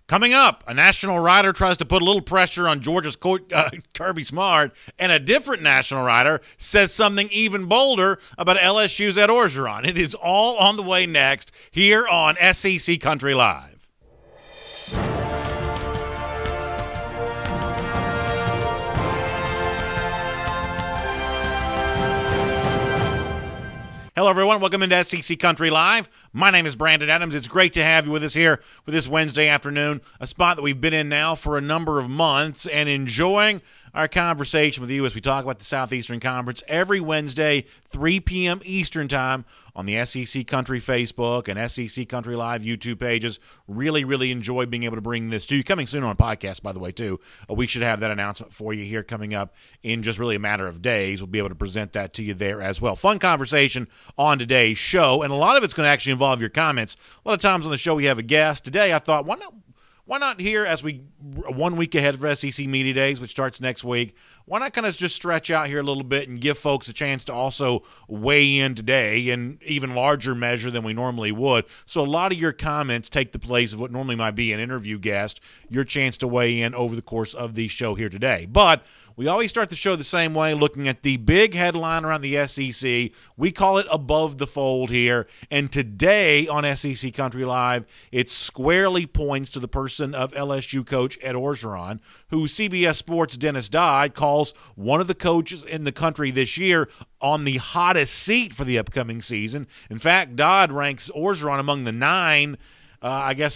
Coming up, a national writer tries to put a little pressure on Georgia's Kirby Smart, and a different national writer says something even bolder about LSU's Ed Orgeron. It is all on the way next here on SEC Country Live. Hello, everyone. Welcome into SEC Country Live. My name is Brandon Adams. It's great to have you with us here for this Wednesday afternoon, a spot that we've been in now for a number of months, and enjoying our conversation with you as we talk about the Southeastern Conference every Wednesday, 3 p.m. Eastern Time on the SEC Country Facebook and SEC Country Live YouTube pages. Really enjoy being able to bring this to you. Coming soon on a podcast, by the way, too. We should have that announcement for you here coming up in just really a matter of days. We'll be able to present that to you there as well. Fun conversation on today's show, and a lot of it's going to actually involve your comments. A lot of times on the show we have a guest. Today I thought, why not here as we 1 week ahead of SEC Media Days, which starts next week, why not kind of just stretch out here a little bit and give folks a chance to also weigh in today in even larger measure than we normally would. So a lot of your comments take the place of what normally might be an interview guest, your chance to weigh in over the course of the show here today. But we always start the show the same way, looking at the big headline around the SEC. We call it Above the Fold here. And today on SEC Country Live, it squarely points to the person of LSU coach Ed Orgeron, who CBS Sports' Dennis Dodd calls one of the coaches in the country this year on the hottest seat for the upcoming season. In fact, Dodd ranks Orgeron among the 9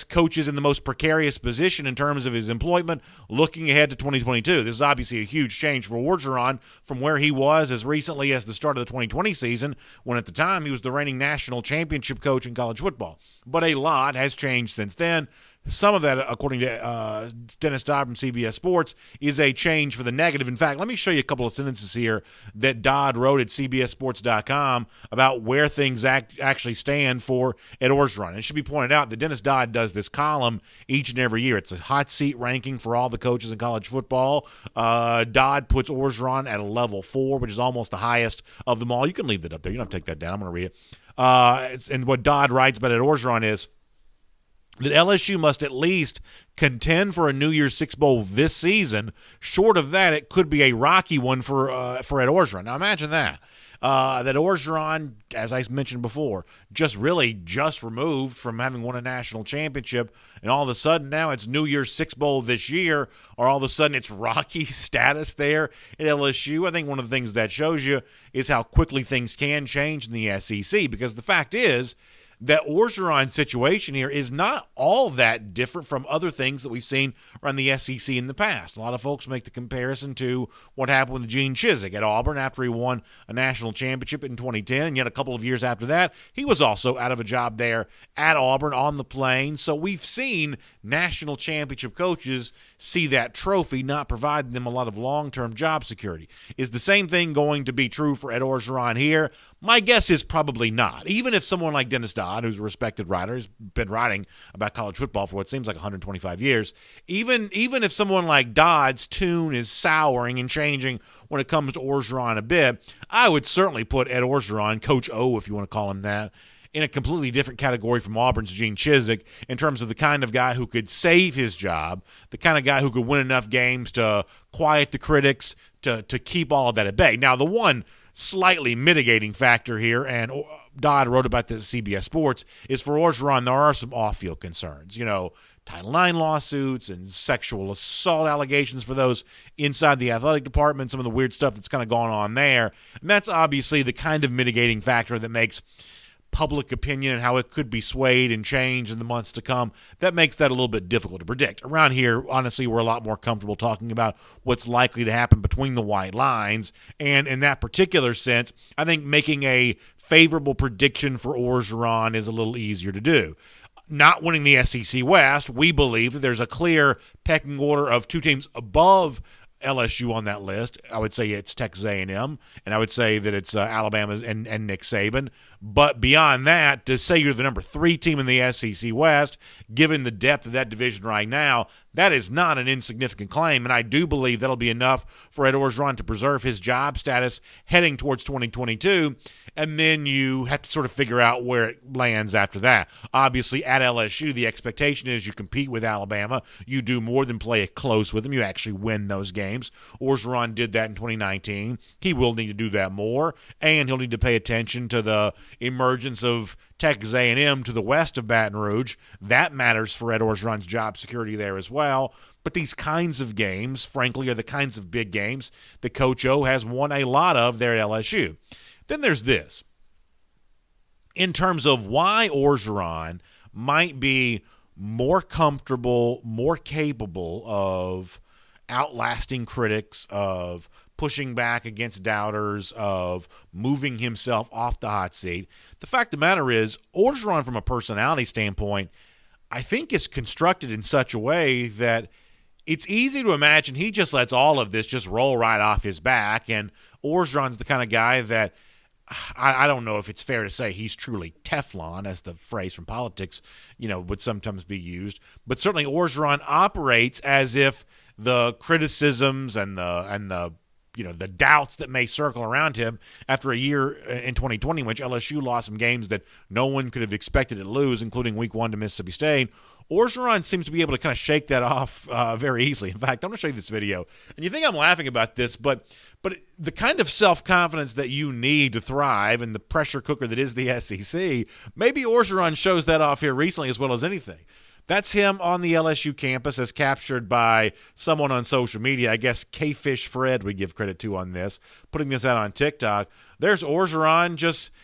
coaches in the most precarious position in terms of his employment looking ahead to 2022. This is obviously a huge change for Orgeron from where he was as recently as the start of the 2020 season, when at the time he was the reigning national championship coach in college football. But a lot has changed since then. Some of that, according to Dennis Dodd from CBS Sports, is a change for the negative. In fact, let me show you a couple of sentences here that Dodd wrote at CBSSports.com about where things actually stand for Ed Orgeron. And it should be pointed out that Dennis Dodd does this column each and every year. It's a hot seat ranking for all the coaches in college football. Dodd puts Orgeron at a level 4, which is almost the highest of them all. You can leave that up there. You don't have to take that down. I'm going to read it. And what Dodd writes about Ed Orgeron is that LSU must at least contend for a New Year's Six Bowl this season. Short of that, it could be a rocky one for Ed Orgeron. Now imagine that. That Orgeron, as I mentioned before, just removed from having won a national championship, and all of a sudden now it's New Year's Six Bowl this year, or all of a sudden it's rocky status there at LSU. I think one of the things that shows you is how quickly things can change in the SEC, because the fact is that Orgeron's situation here is not all that different from other things that we've seen around the SEC in the past. A lot of folks make the comparison to what happened with Gene Chizik at Auburn after he won a national championship in 2010, and yet a couple of years after that, he was also out of a job there at Auburn on the Plains. So we've seen national championship coaches see that trophy not providing them a lot of long-term job security. Is the same thing going to be true for Ed Orgeron here? My guess is probably not. Even if someone like Dennis Dodd, who's a respected writer, has been writing about college football for what seems like 125 years, even if someone like Dodd's tune is souring and changing when it comes to Orgeron a bit, I would certainly put Ed Orgeron, Coach O if you want to call him that, in a completely different category from Auburn's Gene Chizik in terms of the kind of guy who could save his job, the kind of guy who could win enough games to quiet the critics, to keep all of that at bay. Now, the one slightly mitigating factor here, and Dodd wrote about this at CBS Sports, is for Orgeron there are some off-field concerns. Title IX lawsuits and sexual assault allegations for those inside the athletic department, some of the weird stuff that's kind of gone on there. And that's obviously the kind of mitigating factor that makes public opinion and how it could be swayed and changed in the months to come, that makes that a little bit difficult to predict. Around here, honestly, we're a lot more comfortable talking about what's likely to happen between the white lines. And in that particular sense, I think making a favorable prediction for Orgeron is a little easier to do. Not winning the SEC West, we believe that there's a clear pecking order of two teams above LSU on that list. I would say it's Texas A&M, and I would say that it's Alabama and Nick Saban. But beyond that, to say you're the number 3 team in the SEC West, given the depth of that division right now, That is not an insignificant claim, and I do believe that'll be enough for Ed Orgeron to preserve his job status heading towards 2022, and then you have to sort of figure out where it lands after that. Obviously, at LSU, the expectation is you compete with Alabama. You do more than play it close with them. You actually win those games. Orgeron did that in 2019. He will need to do that more, and he'll need to pay attention to the emergence of Texas A&M to the west of Baton Rouge. That matters for Ed Orgeron's job security there as well. But these kinds of games, frankly, are the kinds of big games that Coach O has won a lot of there at LSU. Then there's this. In terms of why Orgeron might be more comfortable, more capable of outlasting critics, of pushing back against doubters, of moving himself off the hot seat. The fact of the matter is, Orgeron, from a personality standpoint, I think is constructed in such a way that it's easy to imagine he just lets all of this just roll right off his back. And Orgeron's the kind of guy that I don't know if it's fair to say he's truly Teflon, as the phrase from politics, would sometimes be used. But certainly Orgeron operates as if the criticisms and the doubts that may circle around him after a year in 2020 in which LSU lost some games that no one could have expected to lose, including Week 1 to Mississippi State. Orgeron seems to be able to kind of shake that off very easily. In fact, I'm going to show you this video. And you think I'm laughing about this, but the kind of self-confidence that you need to thrive and the pressure cooker that is the SEC, maybe Orgeron shows that off here recently as well as anything. That's him on the LSU campus as captured by someone on social media. I guess K-Fish Fred we give credit to on this, putting this out on TikTok. There's Orgeron just –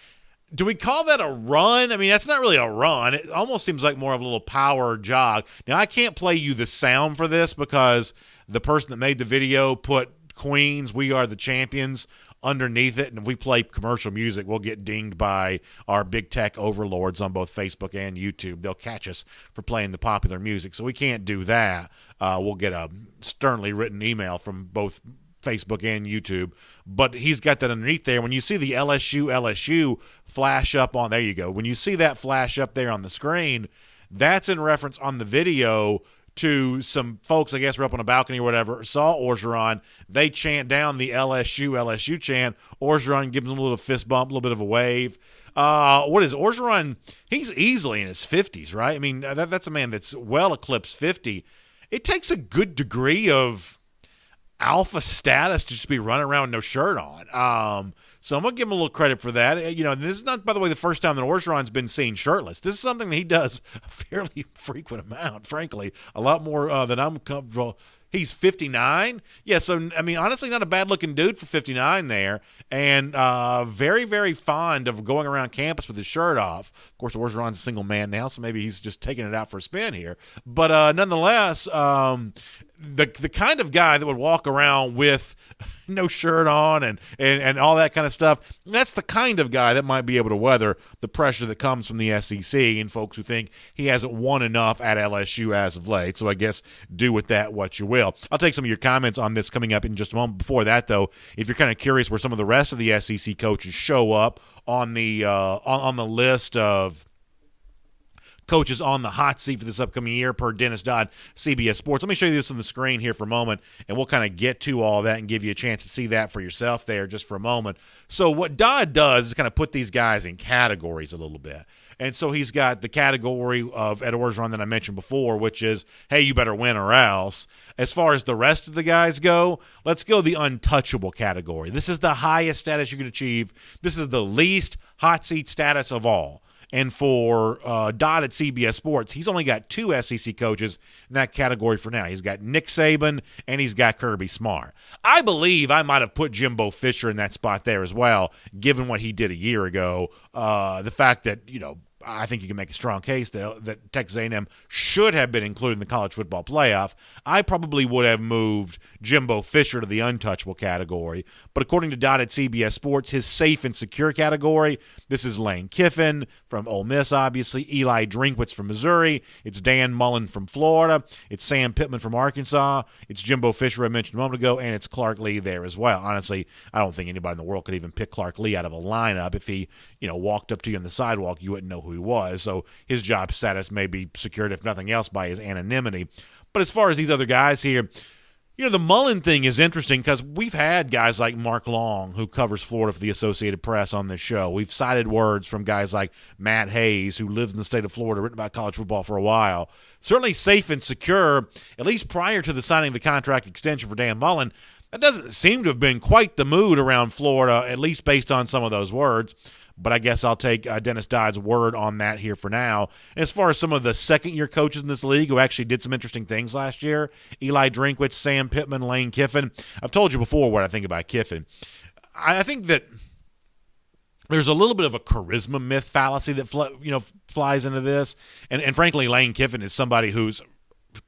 do we call that a run? I mean, that's not really a run. It almost seems like more of a little power jog. Now, I can't play you the sound for this because the person that made the video put Queen's We Are the Champions underneath it, and if we play commercial music, we'll get dinged by our big tech overlords on both Facebook and YouTube. They'll catch us for playing the popular music, so we can't do that. We'll get a sternly written email from both Facebook and YouTube, but he's got that underneath there. When you see the LSU flash up on, there you go. When you see that flash up there on the screen, that's in reference on the video to some folks, I guess, were up on a balcony or whatever, saw Orgeron. They chant down the LSU chant. Orgeron gives them a little fist bump, a little bit of a wave. What is Orgeron? He's easily in his 50s, right? I mean, that's a man that's well eclipsed 50. It takes a good degree of alpha status to just be running around with no shirt on. So I'm going to give him a little credit for that. This is not, by the way, the first time that Orgeron's been seen shirtless. This is something that he does a fairly frequent amount, frankly, a lot more than I'm comfortable. He's 59. Yeah, so, I mean, honestly, not a bad-looking dude for 59 there, and very, very fond of going around campus with his shirt off. Of course, Orgeron's a single man now, so maybe he's just taking it out for a spin here. But nonetheless, the kind of guy that would walk around with no shirt on and all that kind of stuff, that's the kind of guy that might be able to weather the pressure that comes from the SEC and folks who think he hasn't won enough at LSU as of late. So I guess do with that what you will. I'll take some of your comments on this coming up in just a moment. Before that, though, if you're kind of curious where some of the rest of the SEC coaches show up on the on the list of coaches on the hot seat for this upcoming year per Dennis Dodd, CBS Sports. Let me show you this on the screen here for a moment, and we'll kind of get to all that and give you a chance to see that for yourself there just for a moment. So what Dodd does is kind of put these guys in categories a little bit. And so he's got the category of Ed Orgeron that I mentioned before, which is, hey, you better win or else. As far as the rest of the guys go, let's go the untouchable category. This is the highest status you can achieve. This is the least hot seat status of all. And for Dodd at CBS Sports, he's only got 2 SEC coaches in that category for now. He's got Nick Saban and he's got Kirby Smart. I believe I might have put Jimbo Fisher in that spot there as well, given what he did a year ago. The fact that, I think you can make a strong case that Texas A&M should have been included in the college football playoff. I probably would have moved Jimbo Fisher to the untouchable category. But according to Dodd at CBS Sports, his safe and secure category, this is Lane Kiffin from Ole Miss, obviously, Eli Drinkwitz from Missouri, it's Dan Mullen from Florida, it's Sam Pittman from Arkansas, it's Jimbo Fisher I mentioned a moment ago, and it's Clark Lee there as well. Honestly, I don't think anybody in the world could even pick Clark Lee out of a lineup. If he, walked up to you on the sidewalk, you wouldn't know who he was. So his job status may be secured, if nothing else, by his anonymity. But as far as these other guys here, the Mullen thing is interesting because we've had guys like Mark Long, who covers Florida for the Associated Press, on this show. We've cited words from guys like Matt Hayes, who lives in the state of Florida, written about college football for a while. Certainly safe and secure, at least prior to the signing of the contract extension for Dan Mullen. That doesn't seem to have been quite the mood around Florida, at least based on some of those words. But I guess I'll take Dennis Dodd's word on that here for now. As far as some of the second-year coaches in this league who actually did some interesting things last year, Eli Drinkwitz, Sam Pittman, Lane Kiffin. I've told you before what I think about Kiffin. I think that there's a little bit of a charisma myth fallacy that flies into this. And frankly, Lane Kiffin is somebody who's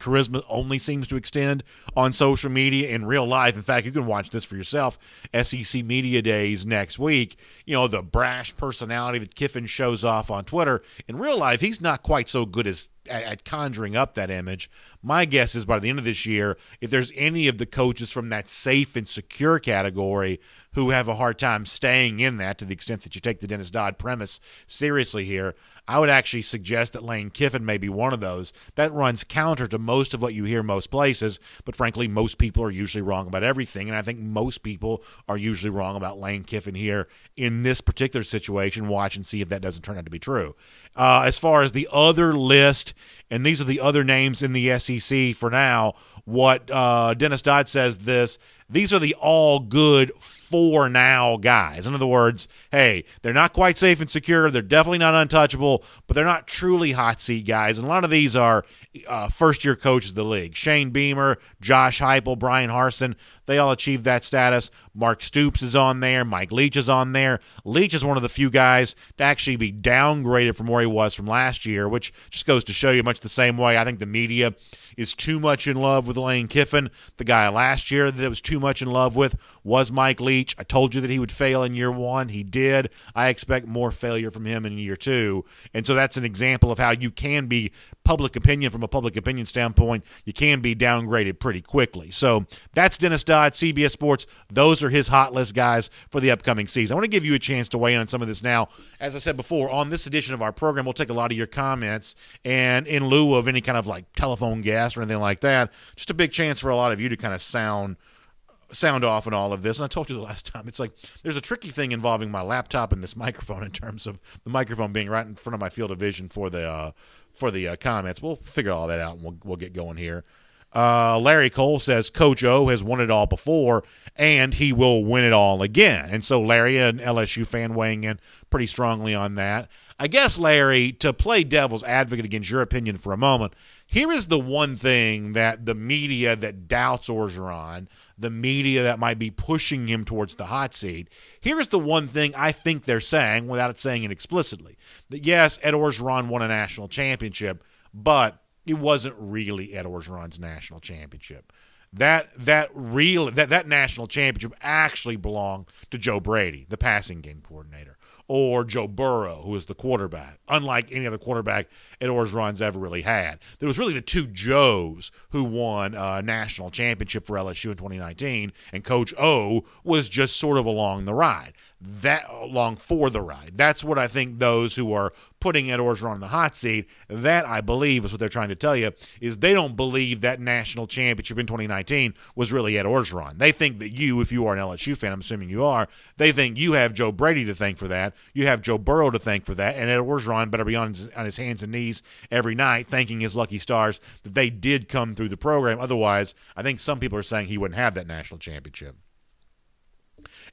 charisma only seems to extend on social media. In real life, in fact, you can watch this for yourself, SEC Media Days next week, the brash personality that Kiffin shows off on Twitter. In real life, he's not quite so good at conjuring up that image. My guess is by the end of this year, if there's any of the coaches from that safe and secure category who have a hard time staying in that, to the extent that you take the Dennis Dodd premise seriously here, I would actually suggest that Lane Kiffin may be one of those. That runs counter to most of what you hear most places, but frankly, most people are usually wrong about everything, and I think most people are usually wrong about Lane Kiffin here in this particular situation. Watch and see if that doesn't turn out to be true. As far as the other list, and these are the other names in the SEC for now, what Dennis Dodd says these are the all good for now guys. In other words, hey, they're not quite safe and secure. They're definitely not untouchable, but they're not truly hot seat guys. And a lot of these are first-year coaches of the league. Shane Beamer, Josh Heupel, Brian Harsin, they all achieved that status. Mark Stoops is on there. Mike Leach is on there. Leach is one of the few guys to actually be downgraded from where he was from last year, which just goes to show you much the same way I think the media is too much in love with Lane Kiffin. The guy last year that it was too much in love with was Mike Leach. I told you that he would fail in year one. He did. I expect more failure from him in year two. And so that's an example of how you can be public opinion from a public opinion standpoint. You can be downgraded pretty quickly. So that's Dennis Dodd, CBS Sports. Those are his hot list guys for the upcoming season. I want to give you a chance to weigh in on some of this now. As I said before, on this edition of our program, we'll take a lot of your comments, and in lieu of any kind of like telephone guest or anything like that, just a big chance for a lot of you to kind of sound off in all of this. And I told you the last time, it's like there's a tricky thing involving my laptop and this microphone in terms of the microphone being right in front of my field of vision for the comments. We'll figure all that out, and we'll get going here. Larry Cole says Coach O has won it all before, and he will win it all again. And so Larry, an LSU fan, weighing in pretty strongly on that. I guess, Larry, to play devil's advocate against your opinion for a moment, here is the one thing that the media that doubts Orgeron, the media that might be pushing him towards the hot seat, here is the one thing I think they're saying, without saying it explicitly, that yes, Ed Orgeron won a national championship, but it wasn't really Ed Orgeron's national championship. That national championship actually belonged to Joe Brady, the passing game coordinator, or Joe Burrow, who was the quarterback, unlike any other quarterback Ed Orgeron's ever really had. There was really the two Joes who won a national championship for LSU in 2019, and Coach O was just sort of along for the ride. That's what I think those who are putting Ed Orgeron in the hot seat, that I believe is what they're trying to tell you, is they don't believe that national championship in 2019 was really Ed Orgeron. They think that you, if you are an LSU fan, I'm assuming you are, they think you have Joe Brady to thank for that, you have Joe Burrow to thank for that, and Ed Orgeron better be on his hands and knees every night thanking his lucky stars that they did come through the program. Otherwise, I think some people are saying he wouldn't have that national championship.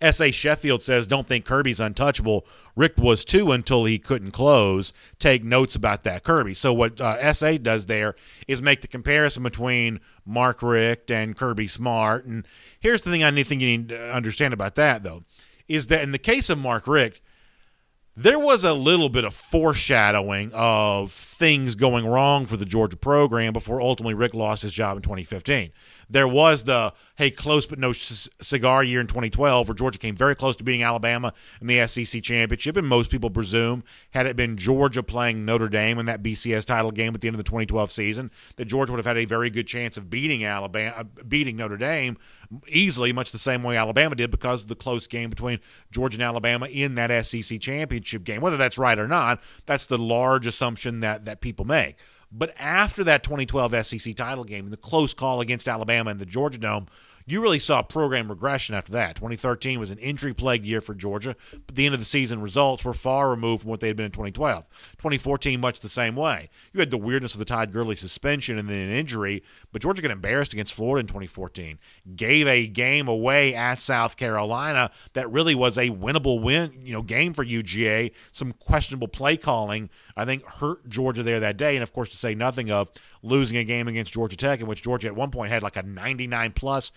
S.A. Sheffield says, don't think Kirby's untouchable. Rick was too until he couldn't close. Take notes about that, Kirby. So what S.A. does there is make the comparison between Mark Richt and Kirby Smart. And here's the thing I think you need to understand about that, though, is that in the case of Mark Richt, there was a little bit of foreshadowing of things going wrong for the Georgia program before ultimately Rick lost his job in 2015. There was the, hey, close but no cigar year in 2012 where Georgia came very close to beating Alabama in the SEC championship, and most people presume had it been Georgia playing Notre Dame in that BCS title game at the end of the 2012 season, that Georgia would have had a very good chance of beating Notre Dame easily, much the same way Alabama did because of the close game between Georgia and Alabama in that SEC championship game. Whether that's right or not, that's the large assumption that people make. But after that 2012 SEC title game, the close call against Alabama in the Georgia Dome, you really saw program regression after that. 2013 was an injury-plagued year for Georgia, but the end of the season results were far removed from what they had been in 2012. 2014, much the same way. You had the weirdness of the Todd Gurley suspension and then an injury, but Georgia got embarrassed against Florida in 2014. Gave a game away at South Carolina that really was a winnable game for UGA. Some questionable play calling, I think, hurt Georgia there that day, and of course, to say nothing of losing a game against Georgia Tech in which Georgia at one point had like a 99+%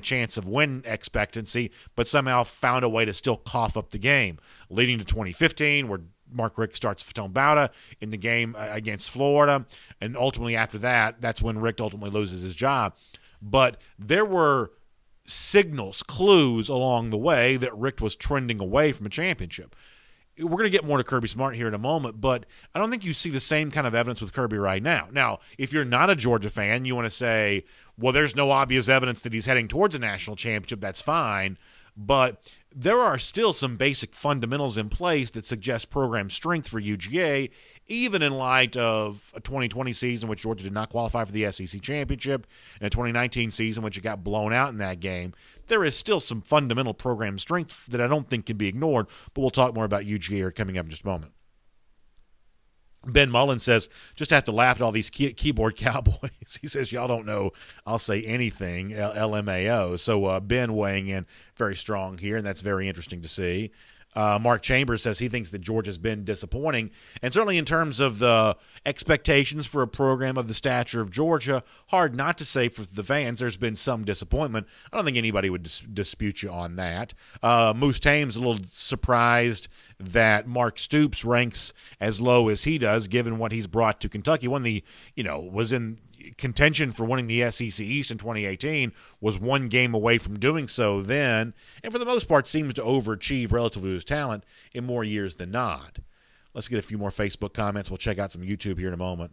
chance of win expectancy, but somehow found a way to still cough up the game, leading to 2015 where Mark Richt starts Fatone Bauta in the game against Florida, and ultimately after that, that's when Richt ultimately loses his job. But there were signals, clues along the way that Richt was trending away from a championship. We're going to get more to Kirby Smart here in a moment, but I don't think you see the same kind of evidence with Kirby right now. Now, if you're not a Georgia fan, you want to say, well, there's no obvious evidence that he's heading towards a national championship. That's fine. But there are still some basic fundamentals in place that suggest program strength for UGA, even in light of a 2020 season in which Georgia did not qualify for the SEC championship, and a 2019 season in which it got blown out in that game. There is still some fundamental program strength that I don't think can be ignored, but we'll talk more about UGA here coming up in just a moment. Ben Mullen says, just have to laugh at all these keyboard cowboys. He says, y'all don't know I'll say anything, LMAO. So Ben weighing in very strong here, and that's very interesting to see. Mark Chambers says he thinks that Georgia's been disappointing, and certainly in terms of the expectations for a program of the stature of Georgia, hard not to say for the fans there's been some disappointment. I don't think anybody would dispute you on that. Moose Tame's a little surprised that Mark Stoops ranks as low as he does, given what he's brought to Kentucky. Was in contention for winning the SEC East in 2018, was one game away from doing so then, and for the most part seems to overachieve relative to his talent in more years than not. Let's get a few more Facebook comments. We'll check out some YouTube here in a moment.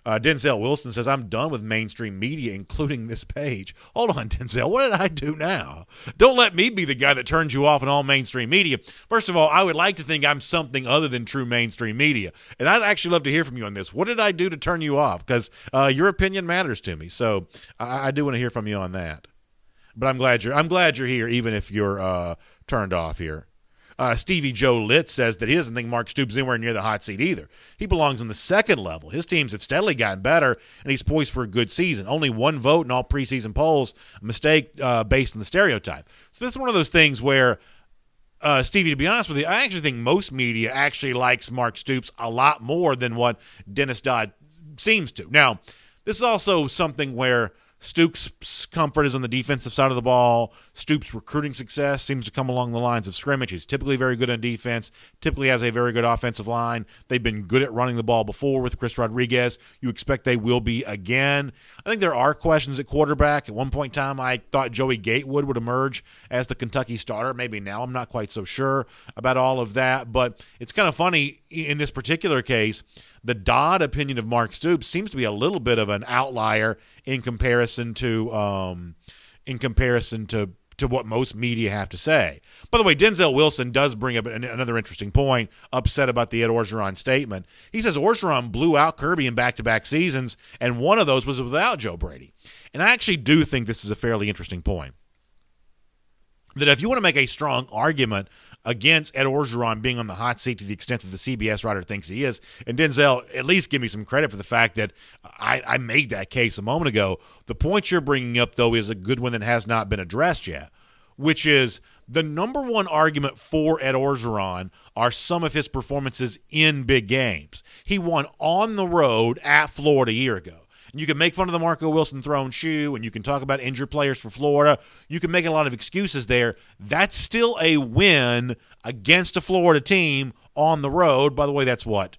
Denzel Wilson says, I'm done with mainstream media, including this page. Hold on, Denzel. What did I do now? Don't let me be the guy that turns you off in all mainstream media. First of all, I would like to think I'm something other than true mainstream media. And I'd actually love to hear from you on this. What did I do to turn you off? Because your opinion matters to me. So I do want to hear from you on that. But I'm glad you're here, even if you're turned off here. Stevie Joe Litt says that he doesn't think Mark Stoops is anywhere near the hot seat either. He belongs in the second level. His teams have steadily gotten better, and he's poised for a good season. Only one vote in all preseason polls, a mistake based on the stereotype. So this is one of those things where, Stevie, to be honest with you, I actually think most media actually likes Mark Stoops a lot more than what Dennis Dodd seems to. Now, this is also something where Stoops' comfort is on the defensive side of the ball. Stoops' recruiting success seems to come along the lines of scrimmage. He's typically very good on defense, typically has a very good offensive line. They've been good at running the ball before with Chris Rodriguez. You expect they will be again. I think there are questions at quarterback. At one point in time, I thought Joey Gatewood would emerge as the Kentucky starter. Maybe now I'm not quite so sure about all of that. But it's kind of funny in this particular case, the Dodd opinion of Mark Stoops seems to be a little bit of an outlier in comparison to what most media have to say. By the way, Denzel Wilson does bring up another interesting point, upset about the Ed Orgeron statement. He says Orgeron blew out Kirby in back-to-back seasons, and one of those was without Joe Brady. And I actually do think this is a fairly interesting point. That if you want to make a strong argument against Ed Orgeron being on the hot seat to the extent that the CBS writer thinks he is, and Denzel, at least give me some credit for the fact that I made that case a moment ago. The point you're bringing up, though, is a good one that has not been addressed yet, which is the number one argument for Ed Orgeron are some of his performances in big games. He won on the road at Florida a year ago. You can make fun of the Marco Wilson thrown shoe, and you can talk about injured players for Florida. You can make a lot of excuses there. That's still a win against a Florida team on the road. By the way, that's what?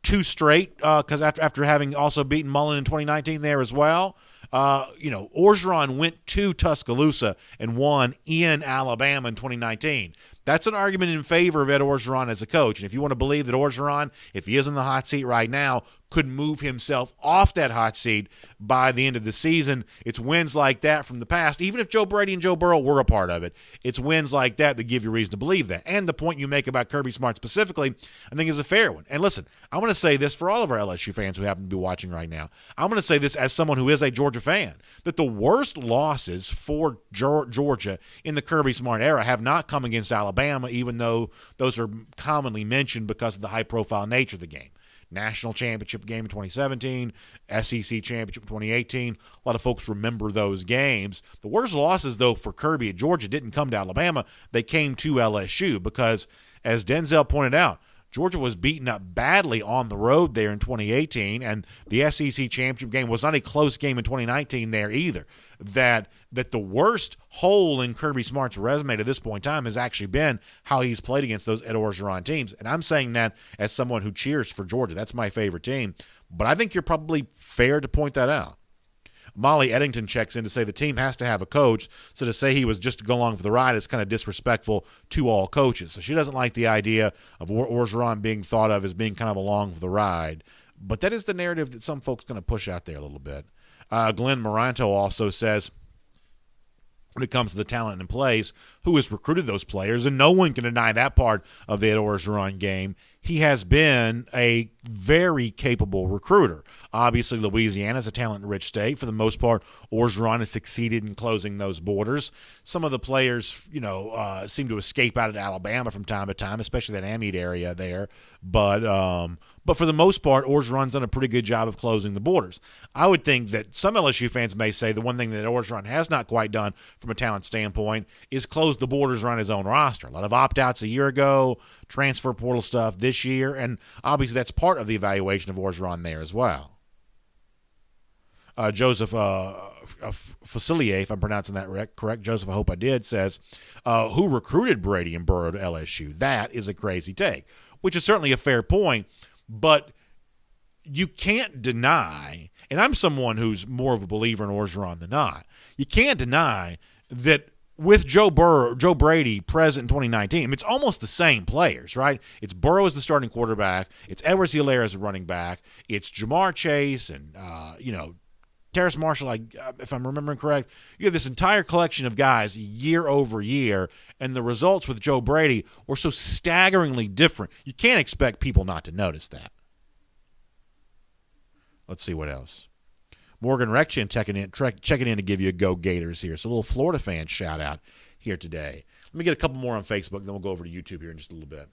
two straight because after having also beaten Mullen in 2019 there as well. Orgeron went to Tuscaloosa and won in Alabama in 2019. That's an argument in favor of Ed Orgeron as a coach. And if you want to believe that Orgeron, if he is in the hot seat right now, could move himself off that hot seat by the end of the season, it's wins like that from the past. Even if Joe Brady and Joe Burrow were a part of it, it's wins like that that give you reason to believe that. And the point you make about Kirby Smart specifically, I think is a fair one. And listen, I want to say this for all of our LSU fans who happen to be watching right now. I'm going to say this as someone who is a Georgia fan, that the worst losses for Georgia in the Kirby Smart era have not come against Alabama, even though those are commonly mentioned because of the high-profile nature of the game. National championship game in 2017, SEC championship in 2018. A lot of folks remember those games. The worst losses, though, for Kirby at Georgia didn't come to Alabama. They came to LSU because, as Denzel pointed out, Georgia was beaten up badly on the road there in 2018, and the SEC championship game was not a close game in 2019 there either. That the worst hole in Kirby Smart's resume to this point in time has actually been how he's played against those Ed Orgeron teams. And I'm saying that as someone who cheers for Georgia. That's my favorite team. But I think you're probably fair to point that out. Molly Eddington checks in to say the team has to have a coach, so to say he was just to go along for the ride is kind of disrespectful to all coaches. So she doesn't like the idea of Orgeron being thought of as being kind of along for the ride. But that is the narrative that some folks going to push out there a little bit. Glenn Moranto also says, when it comes to the talent in place, who has recruited those players, and no one can deny that part of the Ed Orgeron game. He has been a very capable recruiter. Obviously, Louisiana is a talent-rich state. For the most part, Orgeron has succeeded in closing those borders. Some of the players, seem to escape out of Alabama from time to time, especially that Amite area there. But for the most part, Orgeron's done a pretty good job of closing the borders. I would think that some LSU fans may say the one thing that Orgeron has not quite done from a talent standpoint is close the borders around his own roster. A lot of opt-outs a year ago, transfer portal stuff this year, and obviously that's part of the evaluation of Orgeron there as well. Joseph Facilier, if I'm pronouncing that correct, Joseph, I hope I did, says, who recruited Brady and Burrow to LSU? That is a crazy take, which is certainly a fair point, but you can't deny, and I'm someone who's more of a believer in Orgeron than not, you can't deny that with Joe Brady present in 2019, I mean, it's almost the same players, right? It's Burrow as the starting quarterback. It's Edwards-Helaire as a running back. It's Jamar Chase and, Terrace Marshall, if I'm remembering correct. You have this entire collection of guys year over year, and the results with Joe Brady were so staggeringly different. You can't expect people not to notice that. Let's see what else. Morgan Rection checking in to give you a Go Gators here. So a little Florida fan shout out here today. Let me get a couple more on Facebook, then we'll go over to YouTube here in just a little bit.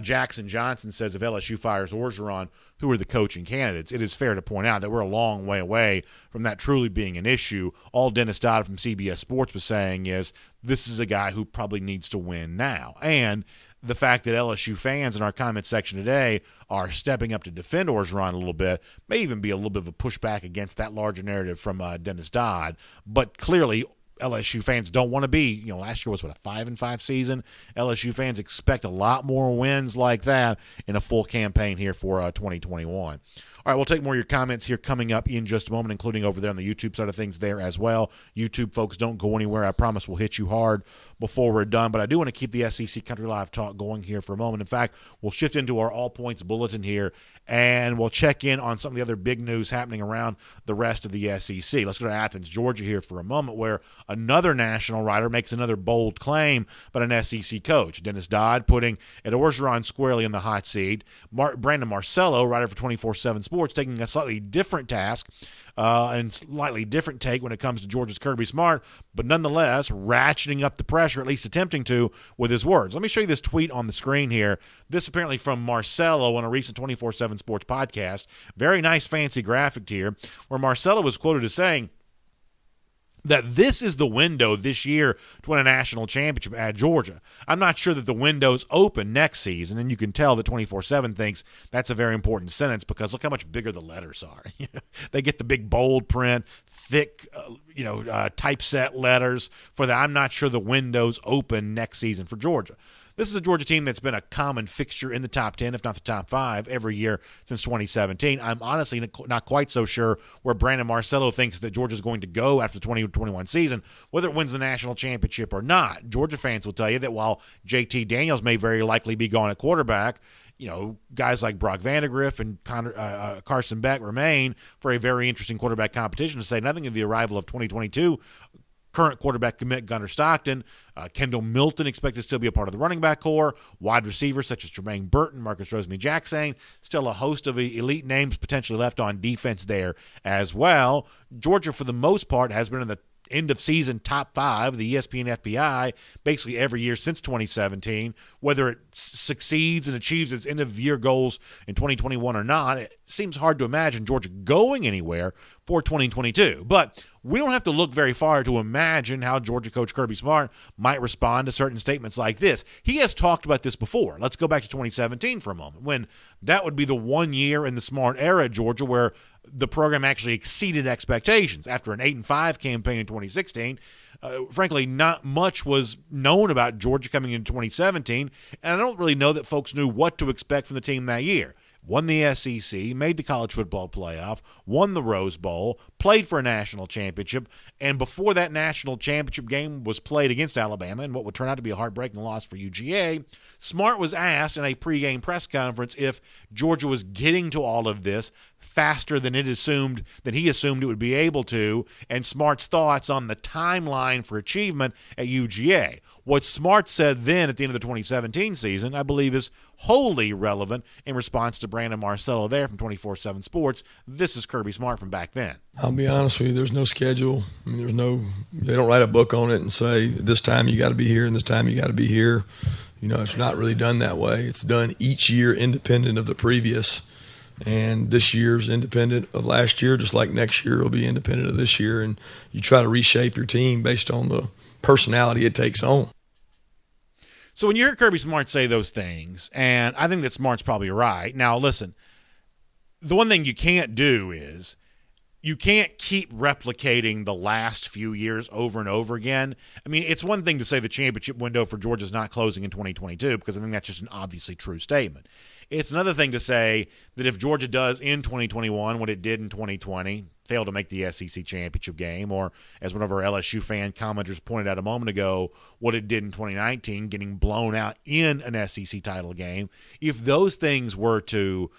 Jackson Johnson says if LSU fires Orgeron, who are the coaching candidates? It is fair to point out that we're a long way away from that truly being an issue. All Dennis Dodd from CBS Sports was saying is this is a guy who probably needs to win now. And the fact that LSU fans in our comment section today are stepping up to defend Orgeron a little bit may even be a little bit of a pushback against that larger narrative from Dennis Dodd. But clearly, LSU fans don't want to be, last year was a 5-5 season. LSU fans expect a lot more wins like that in a full campaign here for 2021. All right, we'll take more of your comments here coming up in just a moment, including over there on the YouTube side of things there as well. YouTube folks, don't go anywhere. I promise we'll hit you hard before we're done. But I do want to keep the SEC Country Live talk going here for a moment. In fact, we'll shift into our all points bulletin here, and we'll check in on some of the other big news happening around the rest of the SEC. Let's go to Athens, Georgia here for a moment, where another national writer makes another bold claim about an SEC coach. Dennis Dodd putting Ed Orgeron squarely in the hot seat. Brandon Marcello, writer for 24/7 Sports, taking a slightly different task and slightly different take when it comes to Georgia's Kirby Smart, but nonetheless ratcheting up the pressure, at least attempting to, with his words. Let me show you this tweet on the screen here. This apparently from Marcello on a recent 24/7 Sports podcast. Very nice fancy graphic here, where Marcello was quoted as saying that this is the window this year to win a national championship at Georgia. I'm not sure that the window's open next season, and you can tell that 24/7 thinks that's a very important sentence because look how much bigger the letters are. They get the big bold print, thick, typeset letters for that. I'm not sure the window's open next season for Georgia. This is a Georgia team that's been a common fixture in the top 10, if not the top 5, every year since 2017. I'm honestly not quite so sure where Brandon Marcello thinks that Georgia's going to go after the 2021 season, whether it wins the national championship or not. Georgia fans will tell you that while JT Daniels may very likely be gone at quarterback, guys like Brock Vandegrift and Carson Beck remain for a very interesting quarterback competition, to say nothing of the arrival of 2022 current quarterback commit Gunnar Stockton. Kendall Milton expected to still be a part of the running back core. Wide receivers such as Jermaine Burton, Marcus Rosemy-Jacksain. Still a host of elite names potentially left on defense there as well. Georgia, for the most part, has been in the end-of-season top 5 of the ESPN FPI basically every year since 2017. Whether it succeeds and achieves its end-of-year goals in 2021 or not, it seems hard to imagine Georgia going anywhere for 2022. But we don't have to look very far to imagine how Georgia coach Kirby Smart might respond to certain statements like this. He has talked about this before. Let's go back to 2017 for a moment, when that would be the one year in the Smart era at Georgia where the program actually exceeded expectations. After an 8-5 campaign in 2016, frankly, not much was known about Georgia coming into 2017, and I don't really know that folks knew what to expect from the team that year. Won the SEC, made the college football playoff, won the Rose Bowl, played for a national championship, and before that national championship game was played against Alabama in what would turn out to be a heartbreaking loss for UGA, Smart was asked in a pregame press conference if Georgia was getting to all of this faster than he assumed it would be able to, and Smart's thoughts on the timeline for achievement at UGA. What Smart said then at the end of the 2017 season, I believe, is wholly relevant in response to Brandon Marcello there from 24/7 Sports. This is Kirby Smart from back then. I'll be honest with you, there's no schedule. I mean, they don't write a book on it and say, this time you got to be here and this time you got to be here. It's not really done that way. It's done each year independent of the previous. And this year's independent of last year, just like next year will be independent of this year. And you try to reshape your team based on the personality it takes on. So when you hear Kirby Smart say those things, and I think that Smart's probably right. Now, listen, the one thing you can't do is you can't keep replicating the last few years over and over again. I mean, it's one thing to say the championship window for Georgia is not closing in 2022, because I think that's just an obviously true statement. It's another thing to say that if Georgia does in 2021 what it did in 2020, fail to make the SEC championship game, or as one of our LSU fan commenters pointed out a moment ago, what it did in 2019, getting blown out in an SEC title game, if those things were to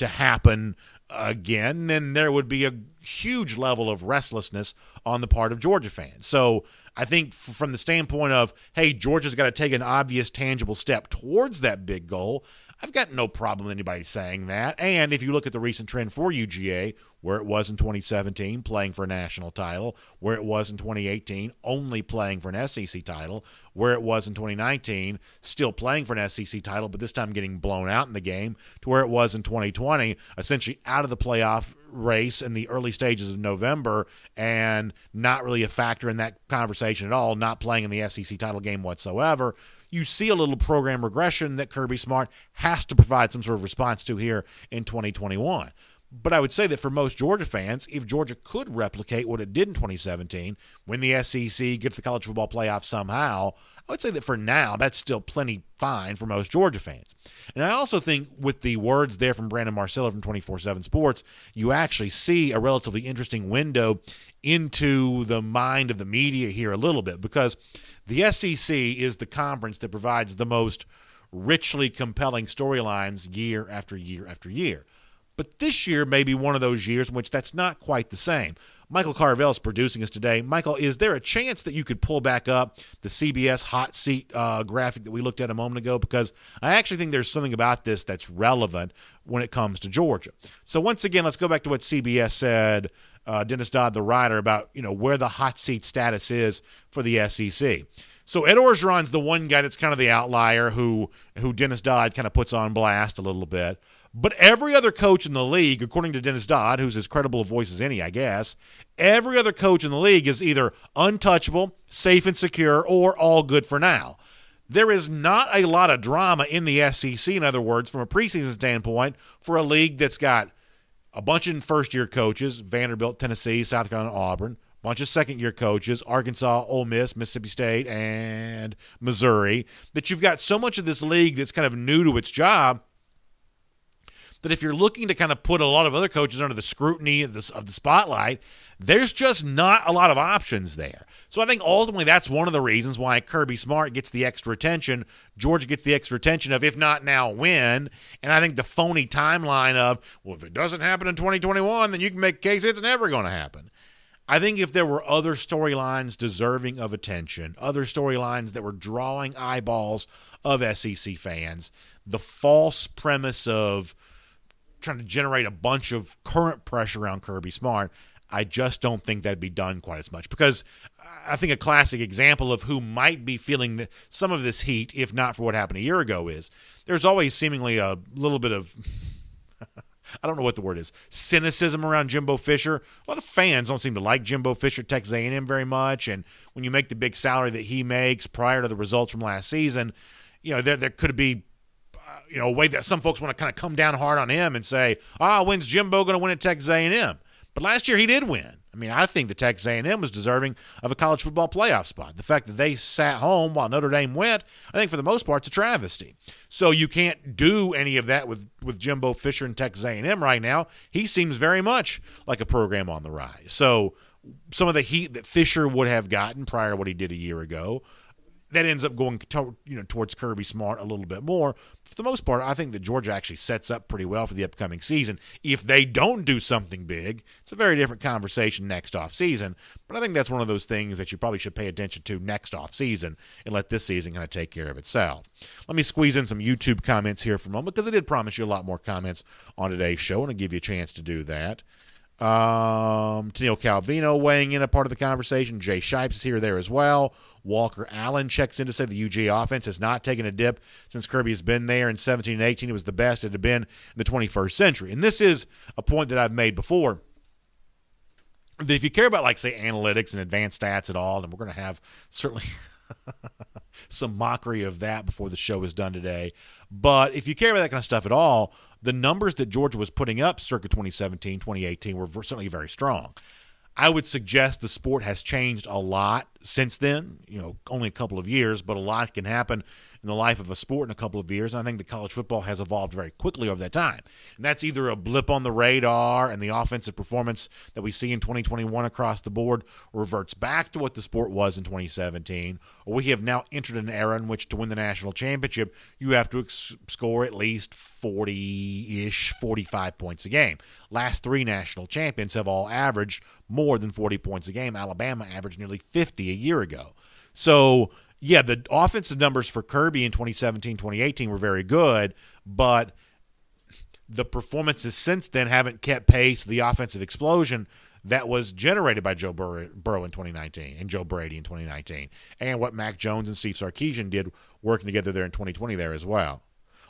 happen again, then there would be a huge level of restlessness on the part of Georgia fans. So I think from the standpoint of, hey, Georgia's got to take an obvious, tangible step towards that big goal, I've got no problem with anybody saying that. And if you look at the recent trend for UGA, where it was in 2017 playing for a national title, where it was in 2018 only playing for an SEC title, where it was in 2019 still playing for an SEC title, but this time getting blown out in the game, to where it was in 2020 essentially out of the playoff race in the early stages of November and not really a factor in that conversation at all, not playing in the SEC title game whatsoever. You see a little program regression that Kirby Smart has to provide some sort of response to here in 2021. But I would say that for most Georgia fans, if Georgia could replicate what it did in 2017, win the SEC, get to the college football playoff somehow, I would say that for now, that's still plenty fine for most Georgia fans. And I also think with the words there from Brandon Marcello from 24/7 Sports, you actually see a relatively interesting window into the mind of the media here a little bit, because the SEC is the conference that provides the most richly compelling storylines year after year after year. But this year may be one of those years in which that's not quite the same. Michael Carvel is producing us today. Michael, is there a chance that you could pull back up the CBS hot seat graphic that we looked at a moment ago? Because I actually think there's something about this that's relevant when it comes to Georgia. So once again, let's go back to what CBS said, Dennis Dodd, the writer, about where the hot seat status is for the SEC. So Ed Orgeron's the one guy that's kind of the outlier who Dennis Dodd kind of puts on blast a little bit. But every other coach in the league, according to Dennis Dodd, who's as credible a voice as any, I guess, every other coach in the league is either untouchable, safe and secure, or all good for now. There is not a lot of drama in the SEC, in other words, from a preseason standpoint, for a league that's got a bunch of first-year coaches, Vanderbilt, Tennessee, South Carolina, Auburn, bunch of second-year coaches, Arkansas, Ole Miss, Mississippi State, and Missouri, that you've got so much of this league that's kind of new to its job that if you're looking to kind of put a lot of other coaches under the scrutiny of the spotlight, there's just not a lot of options there. So I think ultimately that's one of the reasons why Kirby Smart gets the extra attention, Georgia gets the extra attention of, if not now, when. And I think the phony timeline of, well, if it doesn't happen in 2021, then you can make a case it's never going to happen. I think if there were other storylines deserving of attention, other storylines that were drawing eyeballs of SEC fans, the false premise of trying to generate a bunch of current pressure around Kirby Smart, I just don't think that'd be done quite as much. Because I think a classic example of who might be feeling some of this heat, if not for what happened a year ago, is there's always seemingly a little bit of I don't know what the word is, cynicism around Jimbo Fisher. A lot of fans don't seem to like Jimbo Fisher, Texas A&M, very much. And when you make the big salary that he makes prior to the results from last season, there could be a way that some folks want to kind of come down hard on him and say, when's Jimbo going to win at Texas A&M? But last year he did win. I mean, I think the Texas A&M was deserving of a college football playoff spot. The fact that they sat home while Notre Dame went, I think for the most part, it's a travesty. So you can't do any of that with Jimbo Fisher and Texas A&M right now. He seems very much like a program on the rise. So some of the heat that Fisher would have gotten prior to what he did a year ago, that ends up going towards Kirby Smart a little bit more. For the most part, I think that Georgia actually sets up pretty well for the upcoming season. If they don't do something big, it's a very different conversation next offseason. But I think that's one of those things that you probably should pay attention to next offseason and let this season kind of take care of itself. Let me squeeze in some YouTube comments here for a moment because I did promise you a lot more comments on today's show, and I'll give you a chance to do that. Tennille Calvino weighing in a part of the conversation. Jay Shipes is here there as well. Walker Allen checks in to say the UGA offense has not taken a dip since Kirby has been there. In 17 and 18, it was the best it had been in the 21st century. And this is a point that I've made before, that if you care about, like, say, analytics and advanced stats at all, and we're going to have certainly some mockery of that before the show is done today, but if you care about that kind of stuff at all, the numbers that Georgia was putting up circa 2017, 2018 were certainly very strong. I would suggest the sport has changed a lot since then, only a couple of years, but a lot can happen in the life of a sport in a couple of years. And I think the college football has evolved very quickly over that time. And that's either a blip on the radar and the offensive performance that we see in 2021 across the board reverts back to what the sport was in 2017, or we have now entered an era in which to win the national championship, you have to score at least 40-ish, 45 points a game. Last three national champions have all averaged more than 40 points a game. Alabama averaged nearly 50 a year ago. So, yeah, the offensive numbers for Kirby in 2017, 2018 were very good, but the performances since then haven't kept pace with the offensive explosion that was generated by Joe Burrow in 2019 and Joe Brady in 2019, and what Mac Jones and Steve Sarkisian did working together there in 2020 there as well.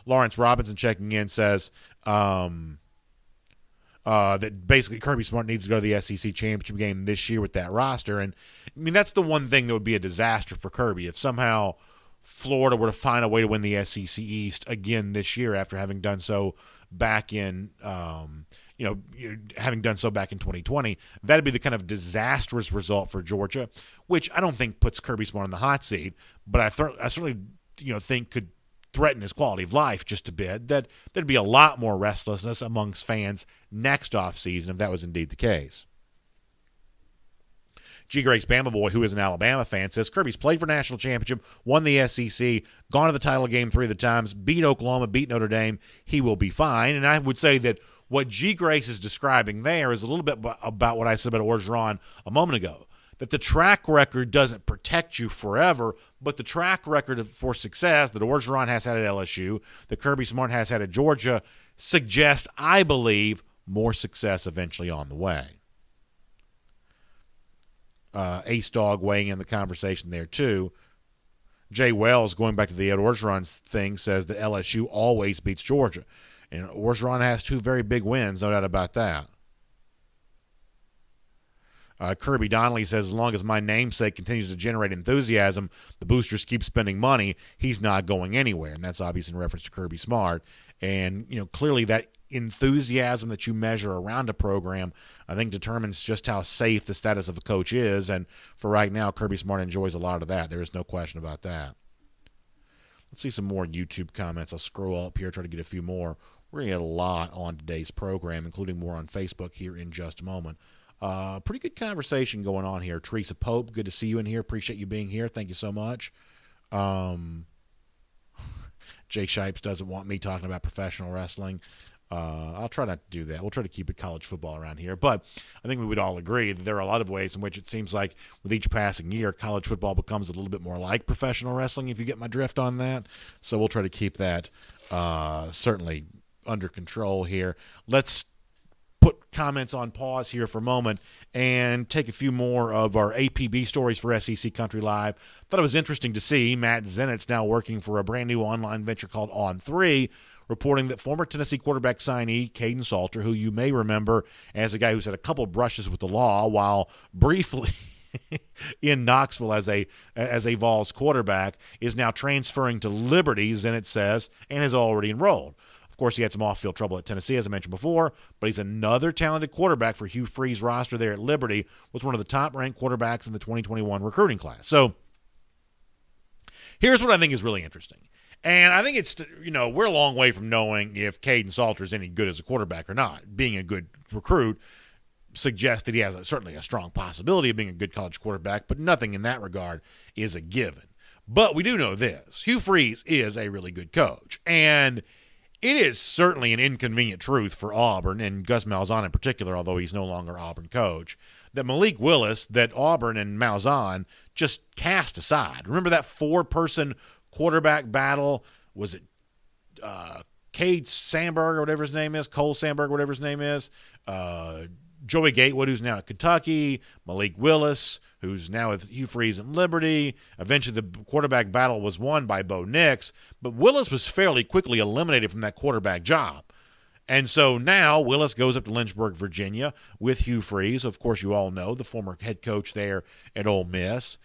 Lawrence Robinson checking in says that basically Kirby Smart needs to go to the SEC championship game this year with that roster. And, I mean, that's the one thing that would be a disaster for Kirby if somehow Florida were to find a way to win the SEC East again this year after having done so back in having done so back in 2020. That'd be the kind of disastrous result for Georgia, which I don't think puts Kirby Smart on the hot seat, but I certainly think could threaten his quality of life just a bit, that there'd be a lot more restlessness amongst fans next offseason if that was indeed the case. G. Greg's Bama Boy, who is an Alabama fan, says Kirby's played for national championship, won the SEC, gone to the title game 3 of the times, beat Oklahoma, beat Notre Dame. He will be fine. And I would say that what G. Grace is describing there is a little bit about what I said about Orgerson a moment ago, that the track record doesn't protect you forever, but the track record for success that Orgerson has had at LSU, that Kirby Smart has had at Georgia, suggests, I believe, more success eventually on the way. Ace Dog weighing in the conversation there too. Jay Wells, going back to the Ed Orgeron thing, says that LSU always beats Georgia. And Orgeron has 2 very big wins, no doubt about that. Kirby Donnelly says, as long as my namesake continues to generate enthusiasm, the boosters keep spending money, he's not going anywhere. And that's obviously in reference to Kirby Smart. And, clearly that enthusiasm that you measure around a program, I think determines just how safe the status of a coach is. And for right now, Kirby Smart enjoys a lot of that. There is no question about that. Let's see some more YouTube comments. I'll scroll up here, try to get a few more. We're going to get a lot on today's program, including more on Facebook here in just a moment. Pretty good conversation going on here. Teresa Pope, good to see you in here. Appreciate you being here. Thank you so much. Jake Shipes doesn't want me talking about professional wrestling. I'll try not to do that. We'll try to keep it college football around here. But I think we would all agree that there are a lot of ways in which it seems like with each passing year, college football becomes a little bit more like professional wrestling, if you get my drift on that. So we'll try to keep that certainly under control here. Let's put comments on pause here for a moment and take a few more of our APB stories for SEC Country Live. Thought it was interesting to see Matt Zennett's now working for a brand new online venture called On3, reporting that former Tennessee quarterback signee Caden Salter, who you may remember as a guy who's had a couple brushes with the law while briefly in Knoxville as a Vols quarterback, is now transferring to Liberty, Zennett says, and is already enrolled. Of course, he had some off-field trouble at Tennessee, as I mentioned before, but he's another talented quarterback for Hugh Free's roster there at Liberty, was one of the top-ranked quarterbacks in the 2021 recruiting class. So here's what I think is really interesting. And I think it's, we're a long way from knowing if Caden Salter is any good as a quarterback or not. Being a good recruit suggests that he has certainly a strong possibility of being a good college quarterback, but nothing in that regard is a given. But we do know this. Hugh Freeze is a really good coach. And it is certainly an inconvenient truth for Auburn, and Gus Malzahn in particular, although he's no longer Auburn coach, that Malik Willis, that Auburn and Malzahn just cast aside. Remember that four-person quarterback battle? Was it Cade Sandberg or whatever his name is, Cole Sandberg, whatever his name is, Joey Gatewood, who's now at Kentucky, Malik Willis, who's now with Hugh Freeze and Liberty. Eventually, the quarterback battle was won by Bo Nix, but Willis was fairly quickly eliminated from that quarterback job. And so now Willis goes up to Lynchburg, Virginia with Hugh Freeze. Of course, you all know, the former head coach there at Ole Miss.